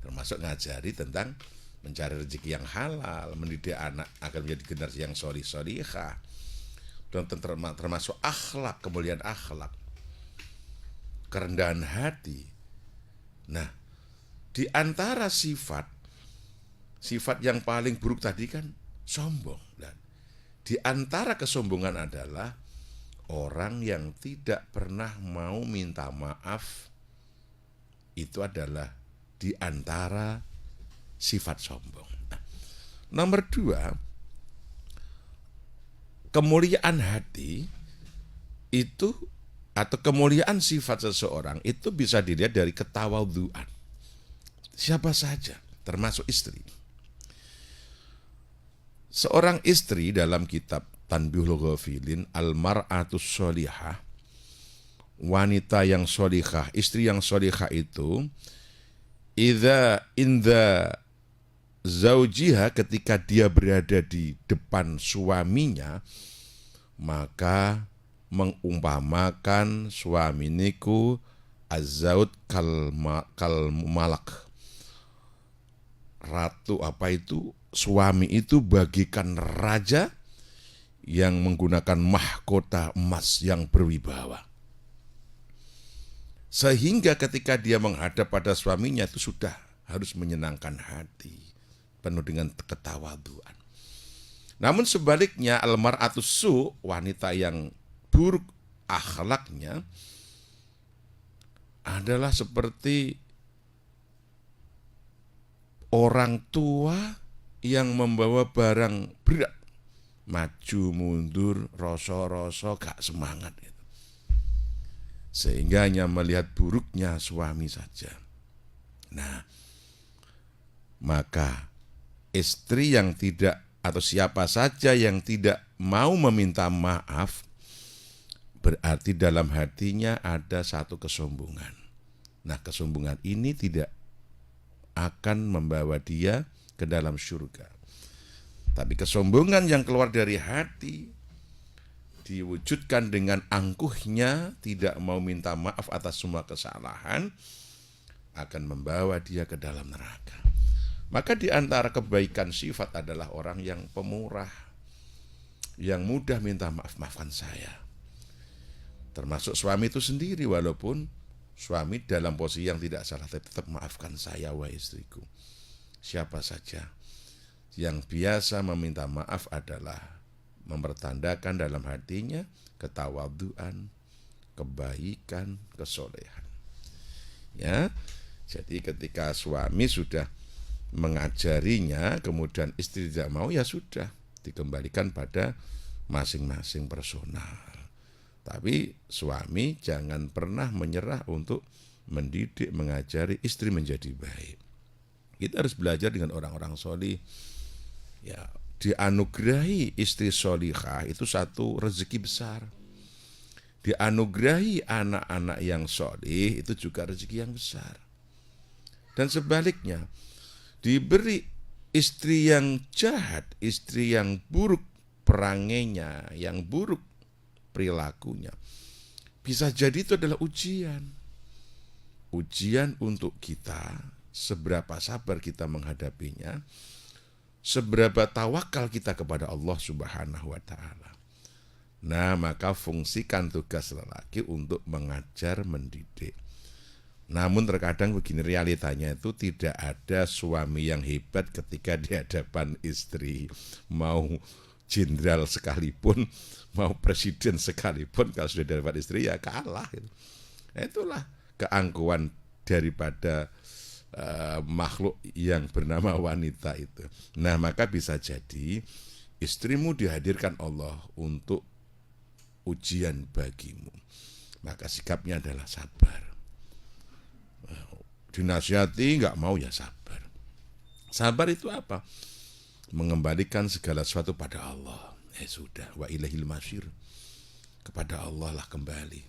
Termasuk ngajari tentang mencari rezeki yang halal, mendidik anak agar menjadi generasi yang sholih-sholihah. Dan termasuk akhlak, kemuliaan akhlak, kerendahan hati. Nah, di antara sifat yang paling buruk tadi kan sombong. Dan di antara kesombongan adalah orang yang tidak pernah mau minta maaf. Itu adalah di antara sifat sombong. Nah, nomor 2, kemuliaan hati itu atau kemuliaan sifat seseorang itu bisa dilihat dari ketawadhuan. Siapa saja, termasuk istri. Seorang istri dalam kitab Tanbihul Ghafilin, al-mar'atus sholihah, wanita yang sholihah, istri yang sholihah itu idza inda zaujiha, ketika dia berada di depan suaminya, maka mengumpamakan suami niku az-zaud kal malak. Ratu apa itu? Suami itu bagikan raja yang menggunakan mahkota emas yang berwibawa. Sehingga ketika dia menghadap pada suaminya itu sudah harus menyenangkan hati, penuh dengan ketawadhuan. Namun sebaliknya, al-mar'atus su, wanita yang buruk akhlaknya, adalah seperti orang tua yang membawa barang berat, maju mundur, rosok gak semangat. Sehingga hanya melihat buruknya suami saja. Nah, maka istri yang tidak, atau siapa saja yang tidak mau meminta maaf, berarti dalam hatinya ada satu kesombongan. Nah, kesombongan ini tidak akan membawa dia ke dalam surga. Tapi kesombongan yang keluar dari hati, diwujudkan dengan angkuhnya, tidak mau minta maaf atas semua kesalahan, akan membawa dia ke dalam neraka. Maka di antara kebaikan sifat adalah orang yang pemurah, yang mudah minta maaf, maafkan saya. Termasuk suami itu sendiri, walaupun suami dalam posisi yang tidak salah, tetap maafkan saya wahai istriku. Siapa saja yang biasa meminta maaf adalah mempertandakan dalam hatinya ketawadhuan, kebaikan, kesolehan. Ya, jadi ketika suami sudah mengajarinya, kemudian istri tidak mau, ya sudah, dikembalikan pada masing-masing personal. Tapi suami jangan pernah menyerah untuk mendidik, mengajari istri menjadi baik. Kita harus belajar dengan orang-orang sholih. Ya, dianugerahi istri sholihah itu satu rezeki besar. Dianugerahi anak-anak yang sholih itu juga rezeki yang besar. Dan sebaliknya, diberi istri yang jahat, istri yang buruk perangainya, yang buruk perilakunya. Bisa jadi itu adalah ujian. Ujian untuk kita, seberapa sabar kita menghadapinya, seberapa tawakal kita kepada Allah Subhanahu wa Ta'ala. Nah, maka fungsikan tugas lelaki untuk mengajar, mendidik. Namun terkadang begini, realitanya itu tidak ada suami yang hebat ketika di hadapan istri. Mau jenderal sekalipun, mau presiden sekalipun, kalau sudah di hadapan istri ya kalah. Nah, itulah keangkuhan daripada makhluk yang bernama wanita itu. Nah, maka bisa jadi istrimu dihadirkan Allah untuk ujian bagimu. Maka sikapnya adalah sabar. Dinasihati nggak mau ya sabar. Sabar itu apa? Mengembalikan segala sesuatu pada Allah. Sudah, wa ilaihil masyir. Kepada Allah lah kembali.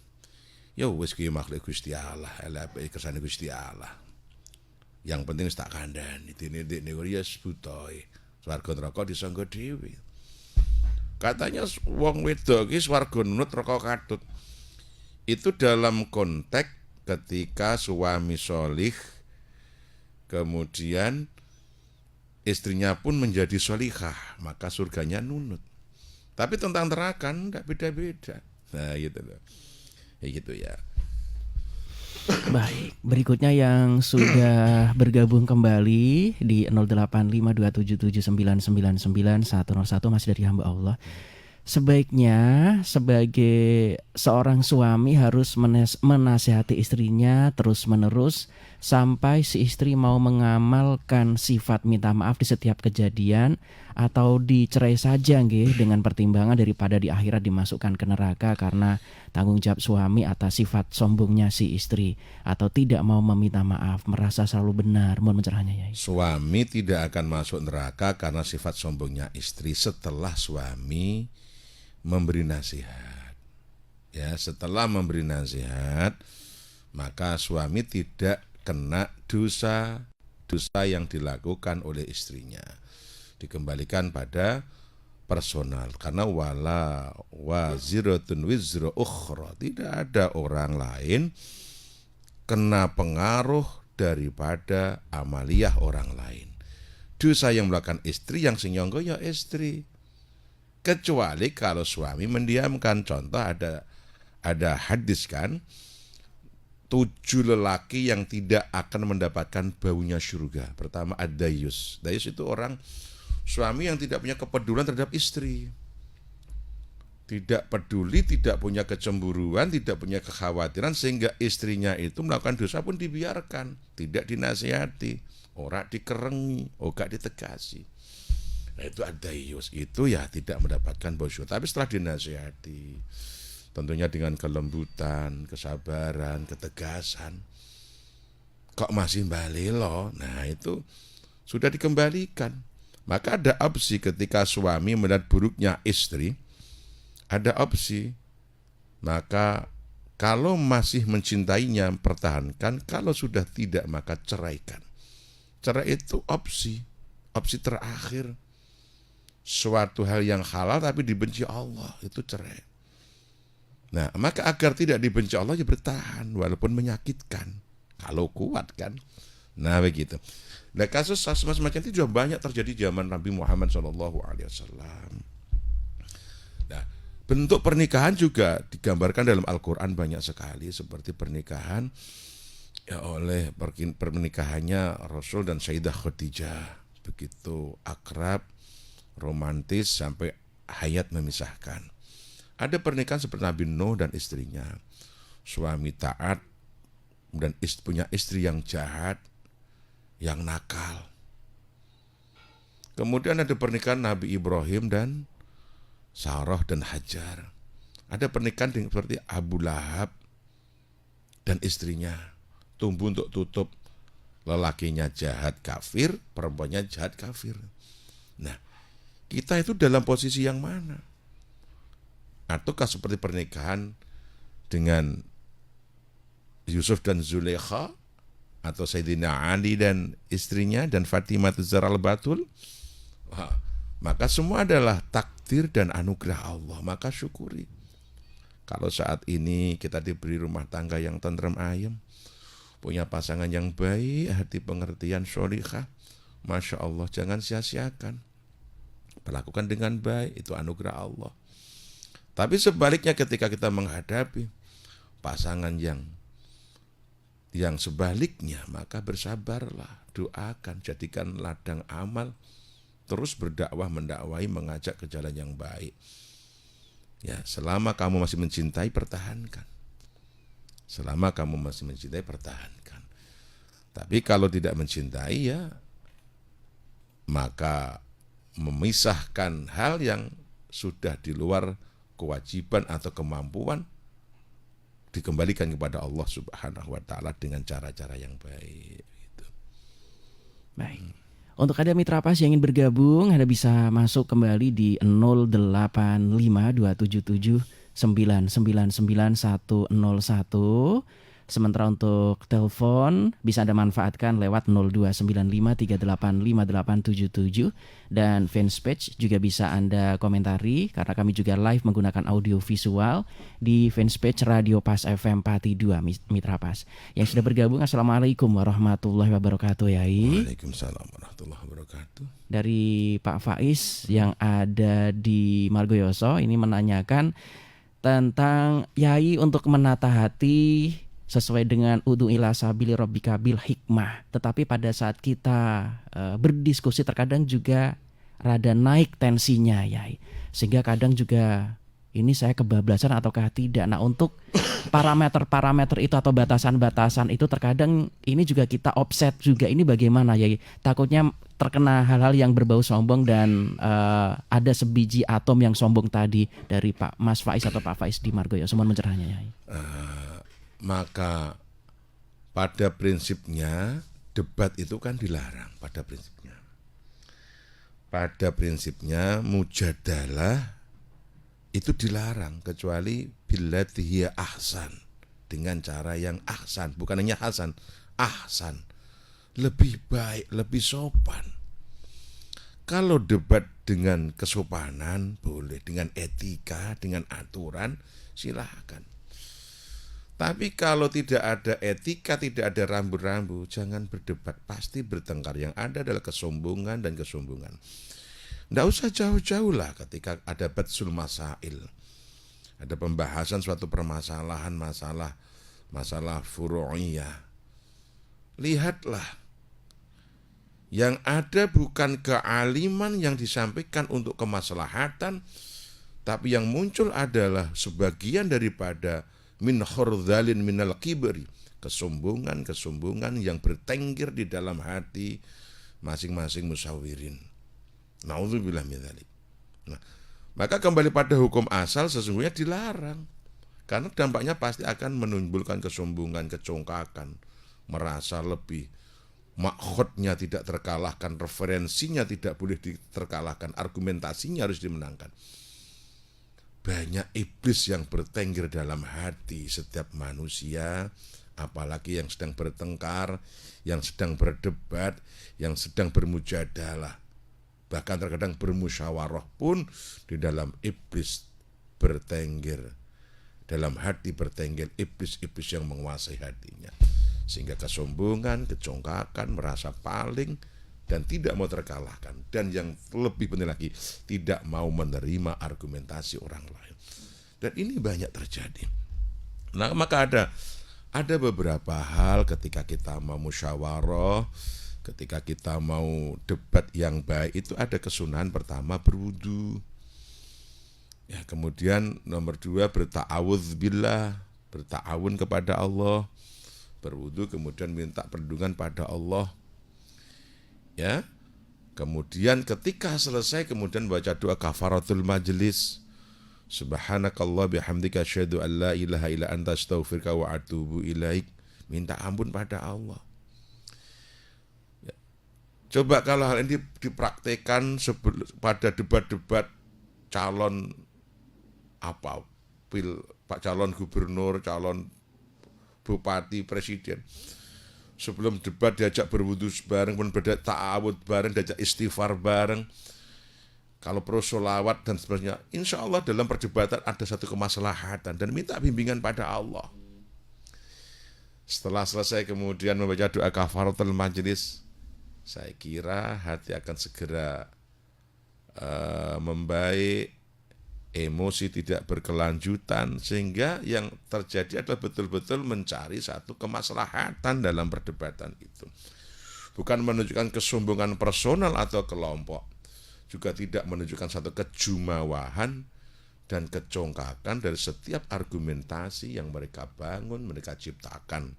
Ya wis ki makhluk Gusti Allah, ala kersane Gusti Allah. Yang penting tak kandhani, dene niku ya sebutoe. Swarga neraka disangga dhewe. Katanya wong wedok iki swarga nunut neraka katut. Itu dalam konteks ketika suami solih, kemudian istrinya pun menjadi solihah, maka surganya nunut. Tapi tentang neraka enggak beda-beda. Nah gitu loh. Ya gitu ya. Baik, berikutnya yang sudah bergabung kembali di 085277999101 masih dari hamba Allah. Sebaiknya sebagai seorang suami harus menasihati istrinya terus-menerus sampai si istri mau mengamalkan sifat minta maaf di setiap kejadian, atau dicerai saja nggih dengan pertimbangan daripada di akhirat dimasukkan ke neraka karena tanggung jawab suami atas sifat sombongnya si istri, atau tidak mau meminta maaf, merasa selalu benar. Mohon pencerahannya ya. Suami tidak akan masuk neraka karena sifat sombongnya istri setelah suami memberi nasihat. Ya, setelah memberi nasihat, maka suami tidak kena dosa yang dilakukan oleh istrinya. Dikembalikan pada personal, karena wala waziratun wizra ukhra, tidak ada orang lain kena pengaruh daripada amaliyah orang lain. Dosa yang melakukan istri, yang senyonggo ya istri. Kecuali kalau suami mendiamkan. Contoh ada hadis kan, 7 lelaki yang tidak akan mendapatkan baunya surga. Pertama ad-dayus. Dayus itu orang suami yang tidak punya kepedulian terhadap istri. Tidak peduli, tidak punya kecemburuan, tidak punya kekhawatiran, sehingga istrinya itu melakukan dosa pun dibiarkan, tidak dinasihati, ora dikerengi, gak ditegasi. Nah itu ad-dayus, itu ya tidak mendapatkan bau surga. Tapi setelah dinasihati, tentunya dengan kelembutan, kesabaran, ketegasan, kok masih balelo, nah itu sudah dikembalikan. Maka ada opsi ketika suami melihat buruknya istri, ada opsi. Maka kalau masih mencintainya, pertahankan. Kalau sudah tidak, maka ceraikan. Cerai itu opsi terakhir. Suatu hal yang halal tapi dibenci Allah, itu cerai. Nah, maka agar tidak dibenci Allah, ya bertahan walaupun menyakitkan, kalau kuat kan. Nah begitu. Nah kasus semacam itu juga banyak terjadi zaman Nabi Muhammad SAW. Nah, bentuk pernikahan juga digambarkan dalam Al-Quran banyak sekali, seperti pernikahan ya oleh pernikahannya Rasul dan Sayyidah Khadijah, begitu akrab, romantis sampai hayat memisahkan. Ada pernikahan seperti Nabi Nuh dan istrinya, suami taat dan punya istri yang jahat, yang nakal. Kemudian ada pernikahan Nabi Ibrahim dan Sarah dan Hajar. Ada pernikahan seperti Abu Lahab dan istrinya, tumbuh untuk tutup, lelakinya jahat kafir, perempuannya jahat kafir. Nah, kita itu dalam posisi yang mana? Ataukah seperti pernikahan dengan Yusuf dan Zulaikha, atau Sayyidina Ali dan istrinya, dan Fatimah Zahra al-Batul? Maka semua adalah takdir takdir dan anugerah Allah, maka syukuri. Kalau saat ini kita diberi rumah tangga yang tentrem ayem, punya pasangan yang baik, hati pengertian, sholihah, Masya Allah, jangan sia-siakan. Perlakukan dengan baik, itu anugerah Allah. Tapi sebaliknya ketika kita menghadapi pasangan yang sebaliknya, maka bersabarlah, doakan, jadikan ladang amal, terus berdakwah, mendakwai, mengajak ke jalan yang baik. Ya, selama kamu masih mencintai, pertahankan. Selama kamu masih mencintai, pertahankan. Tapi kalau tidak mencintai, ya maka memisahkan hal yang sudah di luar kewajiban atau kemampuan, dikembalikan kepada Allah Subhanahu wa Ta'ala dengan cara-cara yang baik. Gitu. Baik. Untuk ada mitra pas yang ingin bergabung, Anda bisa masuk kembali di 085277999101. Sementara untuk telepon bisa Anda manfaatkan lewat 0295385877, dan fanspage juga bisa Anda komentari karena kami juga live menggunakan audio visual di fanspage Radio Pas FM Pati 2 Mitra Pas. Yang sudah bergabung, Assalamualaikum warahmatullahi wabarakatuh, Yai. Waalaikumsalam warahmatullahi wabarakatuh. Dari Pak Faiz yang ada di Margoyoso ini menanyakan tentang Yai untuk menata hati sesuai dengan udhu ila sabili rabbika bil hikmah. Tetapi pada saat kita berdiskusi terkadang juga rada naik tensinya, Yai. Sehingga kadang juga ini saya kebablasan ataukah tidak. Nah, untuk parameter-parameter itu atau batasan-batasan itu terkadang ini juga kita offset juga. Ini bagaimana, Yai? Takutnya terkena hal-hal yang berbau sombong dan ada sebiji atom yang sombong tadi dari Pak Mas Faiz atau Pak Faiz di Margoyoso. Mohon mencerahnya, Yai. Maka pada prinsipnya debat itu kan dilarang pada prinsipnya. Pada prinsipnya mujadalah itu dilarang kecuali billati hiya ahsan, dengan cara yang ahsan, bukan hanya hasan, ahsan. Lebih baik, lebih sopan. Kalau debat dengan kesopanan boleh, dengan etika, dengan aturan silahkan. Tapi kalau tidak ada etika, tidak ada rambu-rambu, jangan berdebat, pasti bertengkar. Yang ada adalah kesombongan dan kesombongan. Tidak usah jauh-jauh lah ketika ada batsul masail, ada pembahasan suatu permasalahan, masalah furu'iyah. Lihatlah, yang ada bukan kealiman yang disampaikan untuk kemaslahatan, tapi yang muncul adalah sebagian daripada min khordalin minal kibri, kesombongan yang bertengger di dalam hati masing-masing musawirin. Na'udzubillah min dzalik. Nah, maka kembali pada hukum asal sesungguhnya dilarang, karena dampaknya pasti akan menimbulkan kesombongan, kecongkakan, merasa lebih, makhotnya tidak terkalahkan, referensinya tidak boleh terkalahkan, argumentasinya harus dimenangkan. Banyak iblis yang bertengger dalam hati setiap manusia, apalagi yang sedang bertengkar, yang sedang berdebat, yang sedang bermujadalah, bahkan terkadang bermusyawarah pun di dalam iblis bertengger, dalam hati bertengger iblis-iblis yang menguasai hatinya, sehingga kesombongan, kecongkakan, merasa paling dan tidak mau terkalahkan, dan yang lebih penting lagi tidak mau menerima argumentasi orang lain. Dan ini banyak terjadi. Nah, maka ada beberapa hal ketika kita mau musyawarah, ketika kita mau debat yang baik, itu ada kesunahan. Pertama, berwudu. Ya, kemudian nomor 2, berta'awudz billah, berta'awun kepada Allah, berwudu kemudian minta perlindungan pada Allah. Ya, kemudian ketika selesai kemudian baca doa kafaratul majlis, subhanakallah bihamdika asyhadu an la ilaha illa anta astaghfiruka wa atubu ilaik, minta ampun pada Allah. Ya. Coba kalau hal ini dipraktekkan pada debat-debat calon Pak calon gubernur, calon bupati, presiden. Sebelum debat diajak berwudu bareng, kemudian ta'awud bareng, diajak istighfar bareng. kalau pro sholawat dan sebagainya, insya Allah dalam perdebatan ada satu kemaslahatan dan minta bimbingan pada Allah. Setelah selesai kemudian membaca doa kafaratul majelis, saya kira hati akan segera membaik, emosi tidak berkelanjutan, sehingga yang terjadi adalah betul-betul mencari satu kemaslahatan dalam perdebatan itu. Bukan menunjukkan kesombongan personal atau kelompok, juga tidak menunjukkan satu kejumawahan dan kecongkakan dari setiap argumentasi yang mereka bangun, mereka ciptakan,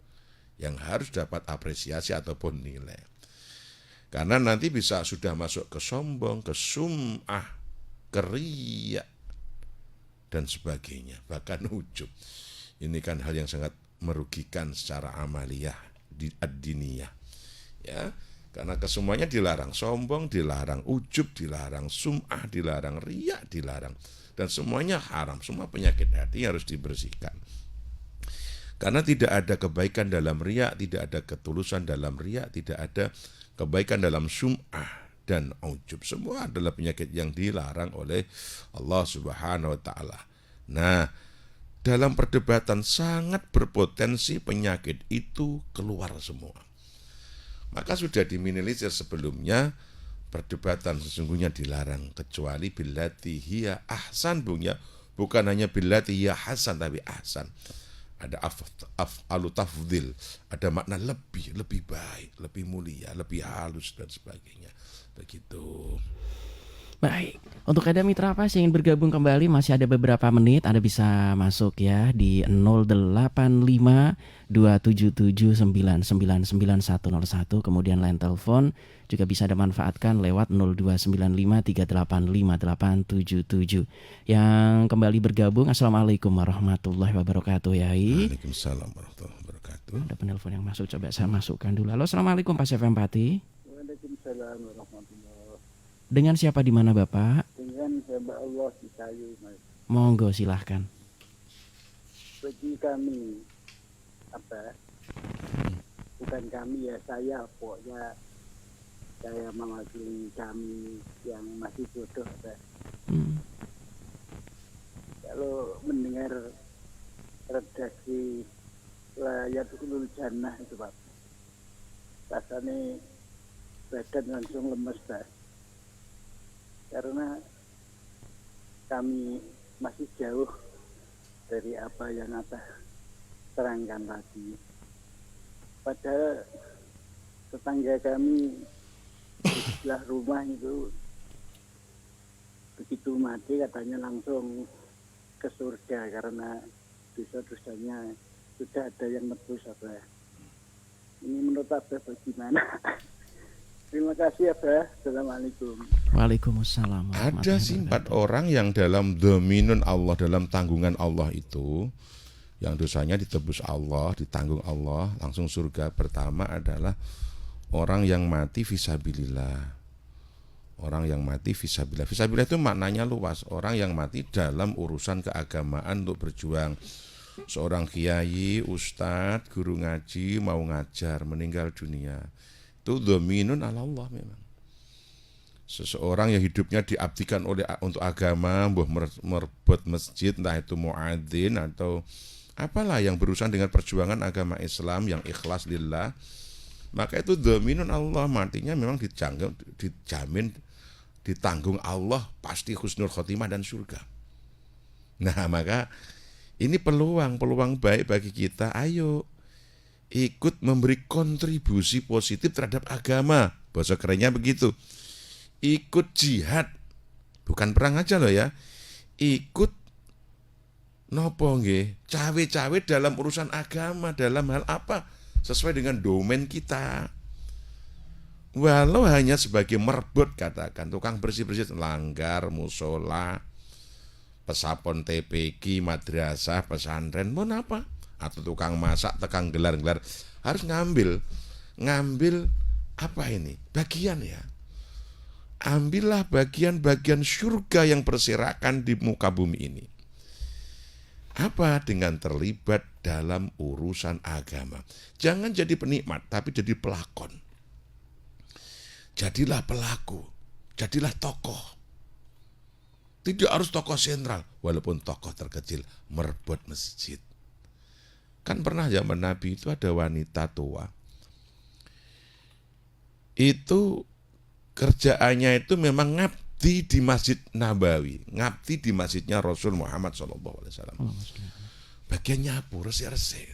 yang harus dapat apresiasi ataupun nilai. Karena nanti bisa sudah masuk ke sombong, ke sum'ah, ke riya, dan sebagainya, bahkan ujub. Ini kan hal yang sangat merugikan secara amaliyah, ad-diniyah. Ya, karena kesemuanya dilarang, sombong dilarang, ujub dilarang, sum'ah dilarang, riya dilarang, dan semuanya haram. Semua penyakit hati harus dibersihkan. Karena tidak ada kebaikan dalam riya, tidak ada ketulusan dalam riya, tidak ada kebaikan dalam sum'ah dan ujub. Semua adalah penyakit yang dilarang oleh Allah Subhanahu wa taala. Nah, dalam perdebatan sangat berpotensi penyakit itu keluar semua. Maka sudah diminimalisir sebelumnya, perdebatan sesungguhnya dilarang kecuali billati hiya ahsan, bukan hanya billati hiya hasan tapi ahsan. Ada af'alu tafdhil, ada makna lebih baik, lebih mulia, lebih halus dan sebagainya. Begitu. Baik, untuk ada mitra pas yang ingin bergabung kembali masih ada beberapa menit, Anda bisa masuk ya di 085277999101, kemudian line telepon juga bisa Anda manfaatkan lewat 0295385877. Yang kembali bergabung, Assalamualaikum warahmatullahi wabarakatuh ya. Waalaikumsalam warahmatullahi wabarakatuh. Ada penelpon yang masuk, coba saya masukkan dulu. Halo, Assalamualaikum Pak FM Pati. Waalaikumsalam warahmatullahi. Dengan siapa di mana Bapak? Dengan hamba Allah di kayu, Mas. Monggo silahkan. Bagi kami, bukan kami ya, saya pokoknya saya mewakili kami yang masih bodoh. Kalau mendengar redaksi Layatul Jannah itu Pak, rasanya badan langsung lemes Pak. Karena kami masih jauh dari apa yang atas terangkan tadi. Padahal tetangga kami di sebelah rumah itu begitu mati katanya langsung ke surga karena dosa-dosanya sudah ada yang nebus Abah. Ini menurut Abah bagaimana? Terima kasih Abah. Assalamualaikum. Waalaikumsalam. Ada sih 4 orang yang dalam dominun Allah, dalam tanggungan Allah itu, yang dosanya ditebus Allah, ditanggung Allah, langsung surga. Pertama adalah orang yang mati fisabilillah. Orang yang mati fisabilillah. Fisabilillah itu maknanya luas. Orang yang mati dalam urusan keagamaan untuk berjuang. Seorang kiai, ustadz, guru ngaji, mau ngajar, meninggal dunia. Itu dominun ala Allah memang. Seseorang yang hidupnya diabdikan untuk agama, merebut masjid, entah itu muadzin atau apalah yang berurusan dengan perjuangan agama Islam yang ikhlas lillah, maka itu dominun Allah, artinya memang dijamin, ditanggung Allah, pasti husnul khotimah dan surga. Nah, maka ini peluang baik bagi kita. Ayo ikut memberi kontribusi positif terhadap agama. Bahasa kerennya begitu. Ikut jihad. Bukan perang aja loh ya. Ikut nopo nggih, cawe-cawe dalam urusan agama, dalam hal apa? Sesuai dengan domain kita. Walau hanya sebagai merbot, katakan tukang bersih-bersih langgar, musola, pesapon TPQ, madrasah, pesantren, mau apa? Atau tukang masak, tukang gelar-gelar, harus ngambil apa ini? Bagian ya. Ambillah bagian-bagian surga yang berserakan di muka bumi ini. Apa? Dengan terlibat dalam urusan agama. Jangan jadi penikmat, tapi jadi pelakon. Jadilah pelaku, jadilah tokoh. Tidak harus tokoh sentral, walaupun tokoh terkecil merebut masjid. Kan pernah zaman Nabi itu ada wanita tua. Itu kerjaannya itu memang ngabdi di Masjid Nabawi, ngabdi di masjidnya Rasul Muhammad SAW. Bagian nyapu, resik-resik.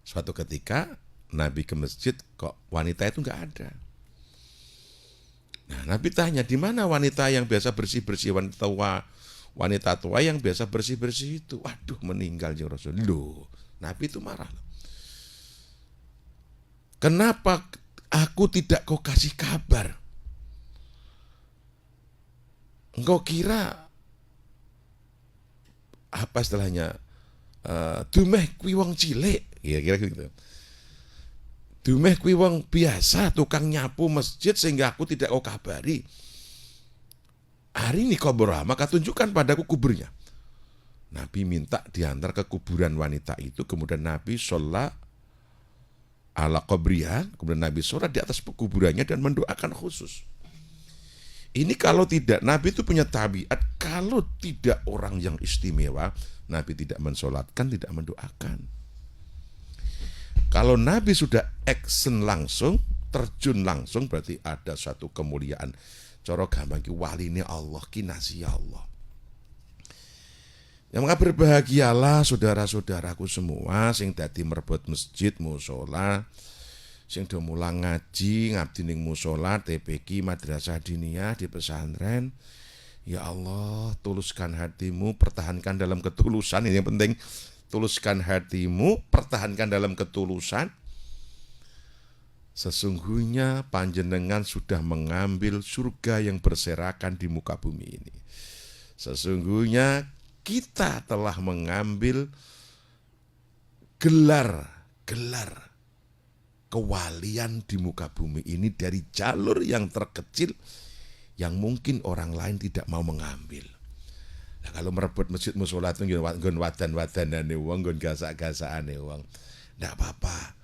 Suatu ketika Nabi ke masjid, kok wanita itu nggak ada. Nah, Nabi tanya, di mana wanita yang biasa bersih-bersih, wanita tua yang biasa bersih-bersih itu? Waduh, meninggal ya Rasul. Loh, Nabi itu marah. Kenapa aku tidak kau kasih kabar? Engkau kira apa istilahnya? Dumeh kuwi wong cilik, kira-kira gitu. Dumeh kuwi wong biasa tukang nyapu masjid sehingga aku tidak kau kabari. Hari ini kau maka tunjukkan padaku kuburnya. Nabi minta diantar ke kuburan wanita itu, kemudian Nabi sholat ala qabriha, kemudian Nabi sholat di atas kuburannya dan mendoakan khusus. Ini kalau tidak, Nabi itu punya tabiat, kalau tidak orang yang istimewa, Nabi tidak mensolatkan, tidak mendoakan. Kalau Nabi sudah action langsung, terjun langsung, berarti ada suatu kemuliaan. Cara gampang ki waline Allah, kinasi Allah. Ya maka berbahagialah saudara-saudaraku semua sing dadi merebut masjid, mushola, sing do mulang ngaji, ngabdi ning mushola, TPQ, madrasah diniyah di pesantren. Ya Allah, tuluskan hatimu, pertahankan dalam ketulusan. Ini yang penting, tuluskan hatimu, pertahankan dalam ketulusan. Sesungguhnya panjenengan sudah mengambil surga yang berserakan di muka bumi ini. Sesungguhnya kita telah mengambil gelar kewalian di muka bumi ini dari jalur yang terkecil yang mungkin orang lain tidak mau mengambil. Nah, kalau merebut masjid mushola itu nggon wadan-wadanane wong, nggon gasak-gasakane wong. Ndak apa-apa.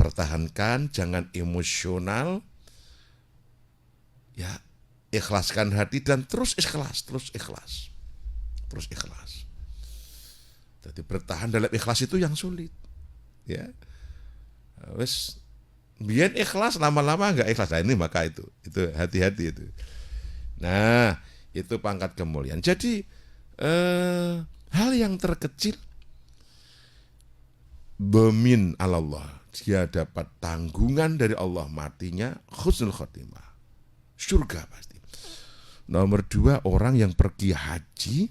Pertahankan, jangan emosional. Ya, ikhlaskan hati dan terus ikhlas. Jadi bertahan dalam ikhlas itu yang sulit. Ya. Wes biyen ikhlas, lama-lama enggak ikhlas. Nah, ini maka itu hati-hati itu. Nah, itu pangkat kemuliaan. Jadi hal yang terkecil domin Allah. Dia dapat tanggungan dari Allah, matinya husnul khotimah, surga pasti. Nomor 2, orang yang pergi haji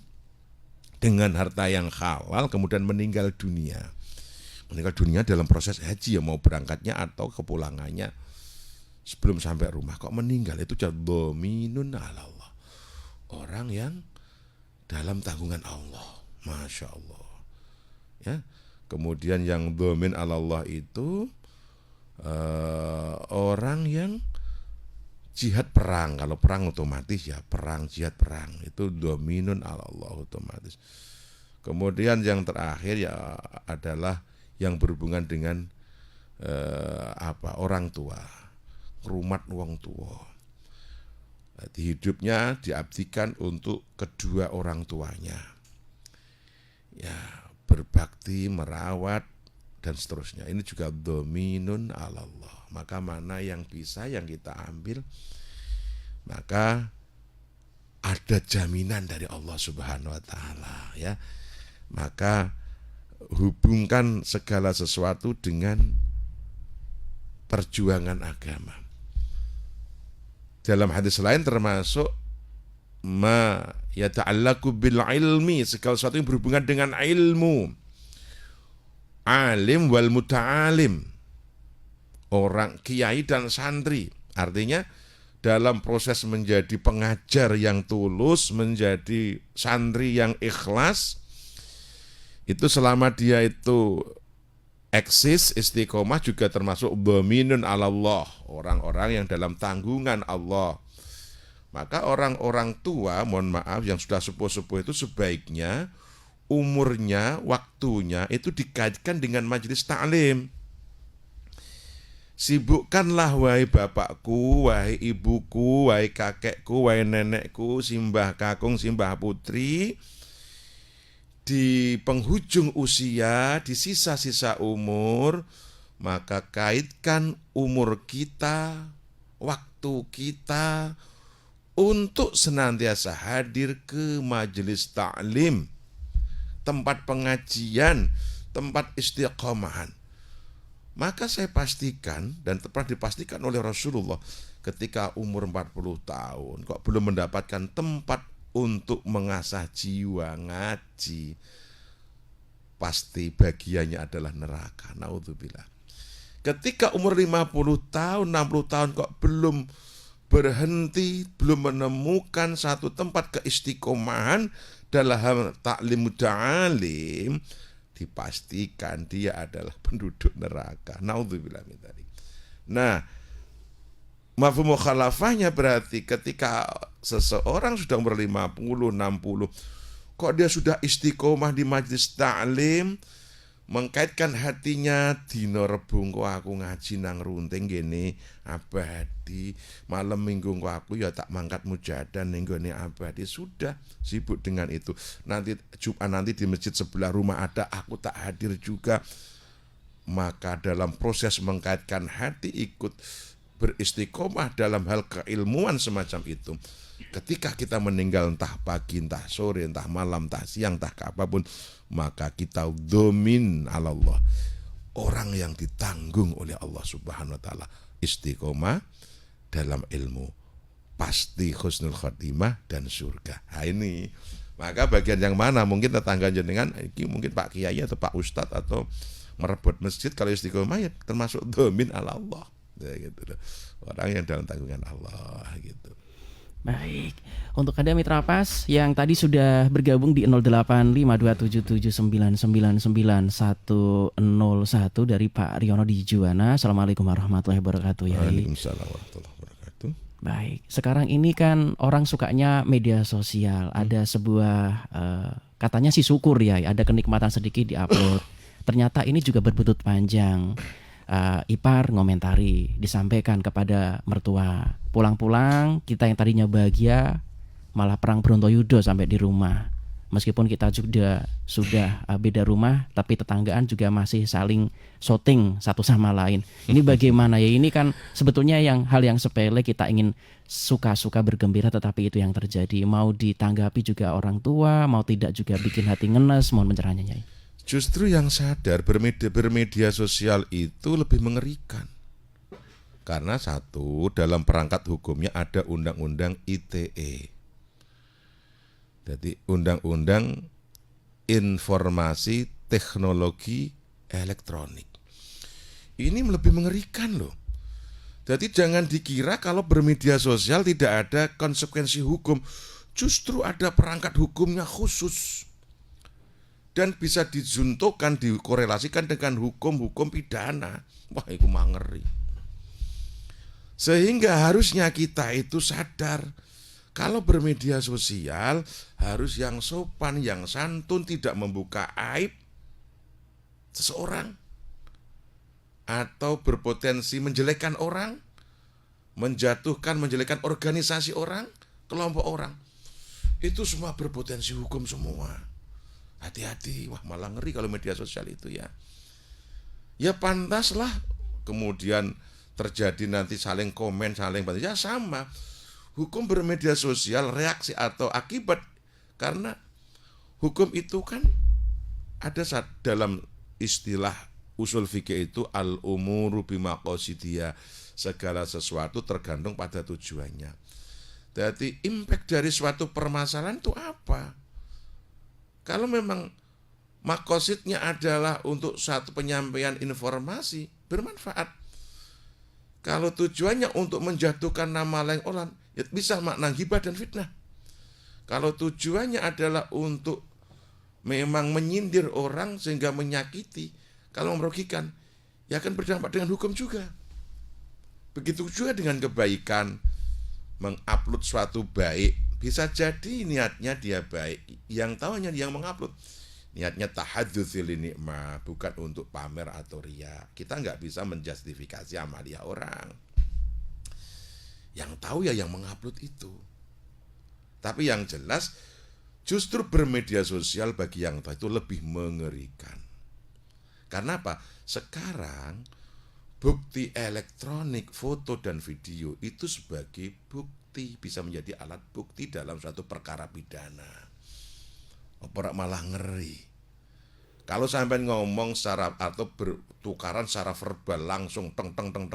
dengan harta yang halal kemudian meninggal dunia. Meninggal dunia dalam proses haji, ya mau berangkatnya atau kepulangannya sebelum sampai rumah kok meninggal, itu dominun ala Allah. Orang yang dalam tanggungan Allah, Masya Allah. Ya. Kemudian yang domin ala Allah itu orang yang jihad perang. Kalau perang otomatis ya perang, jihad perang. Itu dominun ala Allah otomatis. Kemudian yang terakhir ya adalah yang berhubungan dengan orang tua, rumat wong tua. Di hidupnya diabdikan untuk kedua orang tuanya. Ya, berbakti, merawat, dan seterusnya. Ini juga dominun ala Allah. Maka mana yang bisa yang kita ambil, maka ada jaminan dari Allah Subhanahu wa Ta'ala. Ya. Maka hubungkan segala sesuatu dengan perjuangan agama. Dalam hadis lain termasuk ma yata'allaku bil ilmi, segala sesuatu yang berhubungan dengan ilmu. Alim wal muta'alim, orang kiai dan santri. Artinya dalam proses menjadi pengajar yang tulus, menjadi santri yang ikhlas, itu selama dia itu eksis, istiqomah, juga termasuk dominun ala Allah, orang-orang yang dalam tanggungan Allah. Maka orang-orang tua, mohon maaf, yang sudah sepuh-sepuh itu sebaiknya umurnya, waktunya itu dikaitkan dengan majelis ta'lim. Sibukkanlah wahai bapakku, wahai ibuku, wahai kakekku, wahai nenekku, simbah kakung, simbah putri, di penghujung usia, di sisa-sisa umur, maka kaitkan umur kita, waktu kita untuk senantiasa hadir ke majelis ta'lim, tempat pengajian, tempat istiqomahan. Maka saya pastikan, dan pernah dipastikan oleh Rasulullah, ketika umur 40 tahun kok belum mendapatkan tempat untuk mengasah jiwa ngaji, pasti bagiannya adalah neraka. Naudzubillah. Ketika umur 50 tahun, 60 tahun kok belum berhenti, belum menemukan satu tempat keistiqomahan dalam taklim muta'alim, dipastikan dia adalah penduduk neraka. Naudzubillah min dzalik. Nah, mafhum mukhalafahnya berarti ketika seseorang sudah umur 50, 60, kok dia sudah istiqomah di majelis ta'lim, mengkaitkan hatinya, dino rebung kok aku ngaji nang runting gini abadi, malam minggu kok aku ya tak mangkat mujadan ning gone abadi, sudah sibuk dengan itu. Nanti Jumat nanti di masjid sebelah rumah ada, aku tak hadir juga. Maka dalam proses mengkaitkan hati, ikut beristiqomah dalam hal keilmuan semacam itu, ketika kita meninggal entah pagi, entah sore, entah malam, entah siang, entah apapun, maka kita domin ala Allah, orang yang ditanggung oleh Allah Subhanahu wa taala, istiqomah dalam ilmu, pasti husnul khotimah dan surga. Nah, ini maka bagian yang mana mungkin tetangga jenengan, ini mungkin Pak Kiai atau Pak Ustadz atau merebut masjid, kalau istiqomah ya termasuk domin ala Allah, ya, gitu. Orang yang dalam tanggungan Allah gitu. Baik, untuk Anda Mitra Pas yang tadi sudah bergabung di 085277999101 dari Pak Riono di Juwana. Assalamualaikum warahmatullahi wabarakatuh ya. Waalaikumsalam warahmatullahi wabarakatuh. Baik, sekarang ini kan orang sukanya media sosial. Ada sebuah katanya sih syukur ya, ada kenikmatan sedikit di-upload. Ternyata ini juga berbuntut panjang. Ipar ngomentari, disampaikan kepada mertua. Pulang-pulang kita yang tadinya bahagia malah perang Brontoyudo sampai di rumah. Meskipun kita juga sudah beda rumah, tapi tetanggaan juga masih saling shooting satu sama lain. Ini bagaimana ya? Ini kan sebetulnya hal yang sepele, kita ingin suka-suka bergembira, tetapi itu yang terjadi. Mau ditanggapi juga orang tua, mau tidak juga bikin hati ngenes. Mohon pencerahannya, Nyai. Justru yang sadar bermedia sosial itu lebih mengerikan. Karena satu, dalam perangkat hukumnya ada undang-undang ITE. Jadi undang-undang informasi teknologi elektronik. Ini lebih mengerikan loh. Jadi jangan dikira kalau bermedia sosial tidak ada konsekuensi hukum. Justru ada perangkat hukumnya khusus. Dan bisa dijuntukan, dikorelasikan dengan hukum-hukum pidana. Wah, itu mangeri. Sehingga harusnya kita itu sadar, kalau bermedia sosial harus yang sopan, yang santun, tidak membuka aib seseorang, atau berpotensi menjelekkan orang, menjatuhkan, menjelekkan organisasi orang, kelompok orang. Itu semua berpotensi hukum semua. Hati-hati, wah malah ngeri kalau media sosial itu ya. Ya pantaslah kemudian terjadi nanti saling komen, saling bantu. Ya sama, hukum bermedia sosial reaksi atau akibat. Karena hukum itu kan ada dalam istilah usul fikih itu al-umuru bimaqasidiyah, segala sesuatu tergantung pada tujuannya. Jadi impact dari suatu permasalahan itu apa? Kalau memang makosidnya adalah untuk satu penyampaian informasi, bermanfaat. Kalau tujuannya untuk menjatuhkan nama lain orang, ya bisa makna ghibah dan fitnah. Kalau tujuannya adalah untuk memang menyindir orang sehingga menyakiti, kalau merugikan, ya akan berdampak dengan hukum juga. Begitu juga dengan kebaikan, mengupload suatu baik, bisa jadi niatnya dia baik, yang tahu hanya yang mengupload. Niatnya tahadzutsil nikmah, bukan untuk pamer atau riya. Kita nggak bisa menjustifikasi amalia orang. Yang tahu ya yang mengupload itu. Tapi yang jelas justru bermedia sosial bagi yang tahu itu lebih mengerikan. Karena apa? Sekarang bukti elektronik, foto dan video itu sebagai bukti, bisa menjadi alat bukti dalam suatu perkara pidana. Apa malah ngeri. Kalau sampai ngomong secara atau bertukaran secara verbal langsung teng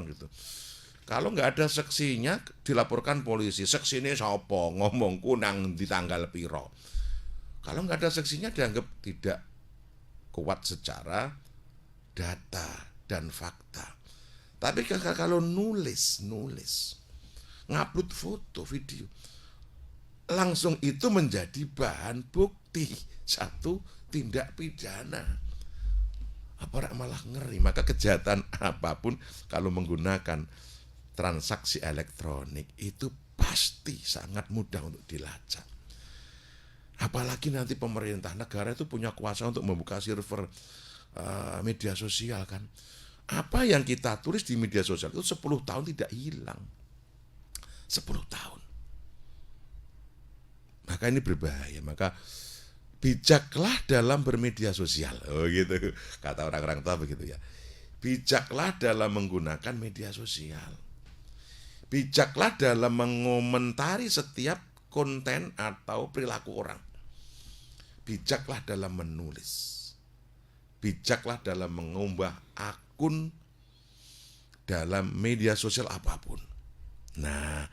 gitu. Kalau nggak ada saksinya dilaporkan polisi. Saksi ini siapa? Ngomong kunang di tanggal piro. Kalau nggak ada saksinya dianggap tidak kuat secara data dan fakta. Tapi kalau nulis, ngupload foto, video, langsung itu menjadi bahan bukti satu tindak pidana. Apa malah ngeri. Maka kejahatan apapun kalau menggunakan transaksi elektronik itu pasti sangat mudah untuk dilacak. Apalagi nanti pemerintah negara itu punya kuasa untuk membuka server media sosial kan. Apa yang kita tulis di media sosial itu 10 tahun tidak hilang. 10 tahun. Maka ini berbahaya. Maka bijaklah dalam bermedia sosial. Oh gitu. Kata orang-orang tua begitu ya. Bijaklah dalam menggunakan media sosial. Bijaklah dalam mengomentari setiap konten atau perilaku orang. Bijaklah dalam menulis. Bijaklah dalam mengunggah akun dalam media sosial apapun. Nah,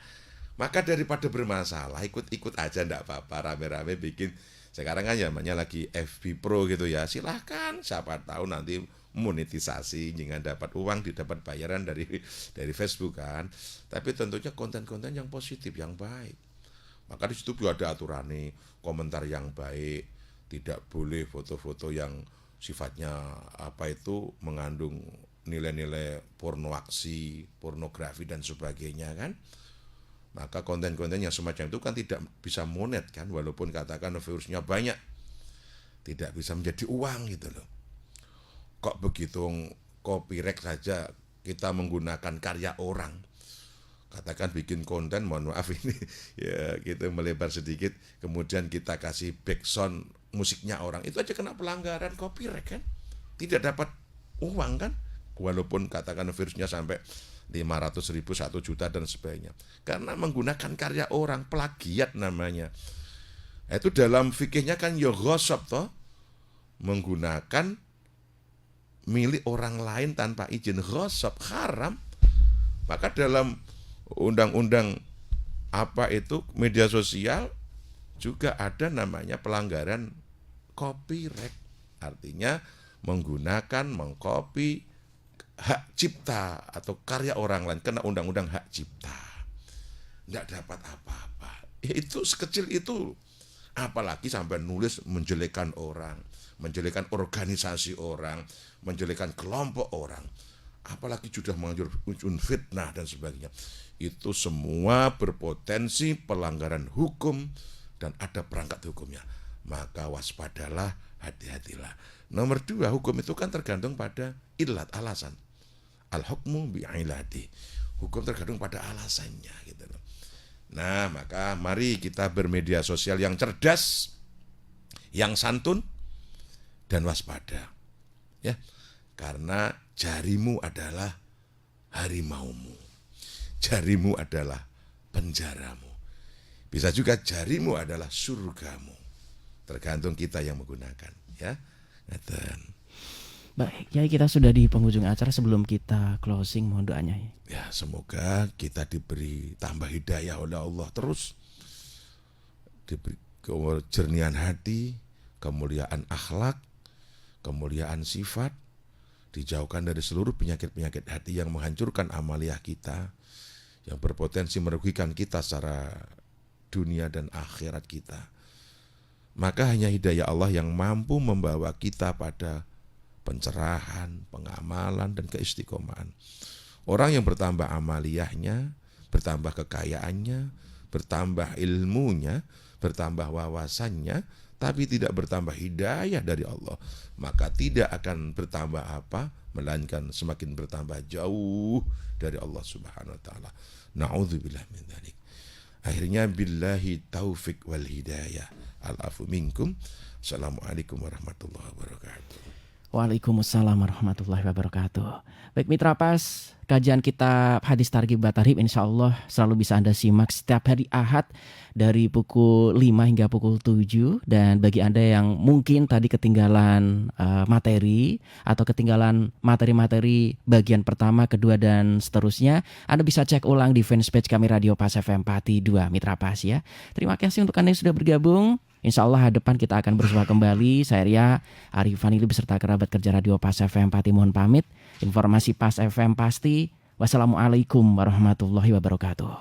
maka daripada bermasalah, ikut-ikut aja enggak apa-apa, rame-rame bikin. Sekarang kan zamannya lagi FB Pro gitu ya. Silahkan, siapa tahu nanti monetisasi, jangan dapat uang, didapat bayaran dari Facebook kan. Tapi tentunya konten-konten yang positif, yang baik. Maka di situ juga ada aturan nih, komentar yang baik, tidak boleh foto-foto yang sifatnya mengandung nilai-nilai pornoaksi, pornografi dan sebagainya kan. Maka konten-konten yang semacam itu kan tidak bisa monet kan, walaupun katakan viewersnya banyak, tidak bisa menjadi uang gitu loh. Kok begitu copyright saja kita menggunakan karya orang. Katakan bikin konten, mohon maaf ini ya kita melebar sedikit, kemudian kita kasih background musiknya orang, itu aja kena pelanggaran copyright kan, tidak dapat uang kan, walaupun katakan virusnya sampai 500.000, 1 juta dan sebagainya, karena menggunakan karya orang, plagiat namanya. Itu dalam fikihnya kan ya ghasab toh, menggunakan milik orang lain tanpa izin, ghasab, haram. Maka dalam undang-undang media sosial juga ada namanya pelanggaran copyright, artinya menggunakan, mengcopy hak cipta atau karya orang lain, kena undang-undang hak cipta, nggak dapat apa-apa. Itu sekecil itu, apalagi sampai nulis menjelekkan orang, menjelekkan organisasi orang, menjelekkan kelompok orang, apalagi sudah mengajukan fitnah dan sebagainya. Itu semua berpotensi pelanggaran hukum dan ada perangkat hukumnya. Maka waspadalah, hati-hatilah. Nomor 2, hukum itu kan tergantung pada ilat, alasan. Al-hukmu bi'ilati. Hukum tergantung pada alasannya gitu loh. Nah, maka mari kita bermedia sosial yang cerdas, yang santun dan waspada. Ya. Karena jarimu adalah harimaumu. Jarimu adalah penjaramu. Bisa juga jarimu adalah surgamu. Tergantung kita yang menggunakan, ya. Ngeten. Baik, ya kita sudah di penghujung acara. Sebelum kita closing, mohon doanya. Ya, semoga kita diberi tambah hidayah oleh Allah terus. Diberi kejernihan hati, kemuliaan akhlak, kemuliaan sifat, dijauhkan dari seluruh penyakit-penyakit hati yang menghancurkan amaliah kita, yang berpotensi merugikan kita secara dunia dan akhirat kita. Maka hanya hidayah Allah yang mampu membawa kita pada pencerahan, pengamalan, dan keistiqomahan. Orang yang bertambah amaliyahnya, bertambah kekayaannya, bertambah ilmunya, bertambah wawasannya, tapi tidak bertambah hidayah dari Allah, maka tidak akan bertambah apa, melainkan semakin bertambah jauh dari Allah Subhanahu wa taala. Na'udzubillah min dzalik. Akhirnya billahi taufik wal hidayah. Al-afu minkum. Assalamualaikum warahmatullahi wabarakatuh. Waalaikumsalam warahmatullahi wabarakatuh. Baik Mitra Pas, kajian kitab Hadis Targhib wa Tarhib insya Allah selalu bisa Anda simak setiap hari Ahad dari pukul 5 hingga pukul 7. Dan bagi Anda yang mungkin tadi ketinggalan materi atau ketinggalan materi-materi bagian pertama, kedua dan seterusnya, Anda bisa cek ulang di fanpage kami Radio Pas FM Pati 2 Mitra Pas ya. Terima kasih untuk Anda yang sudah bergabung. Insya Allah depan kita akan bersua kembali. Saya Ria Arif Vanili beserta kerabat kerja Radio Pas FM Pati mohon pamit. Informasi Pas FM pasti. Wassalamualaikum warahmatullahi wabarakatuh.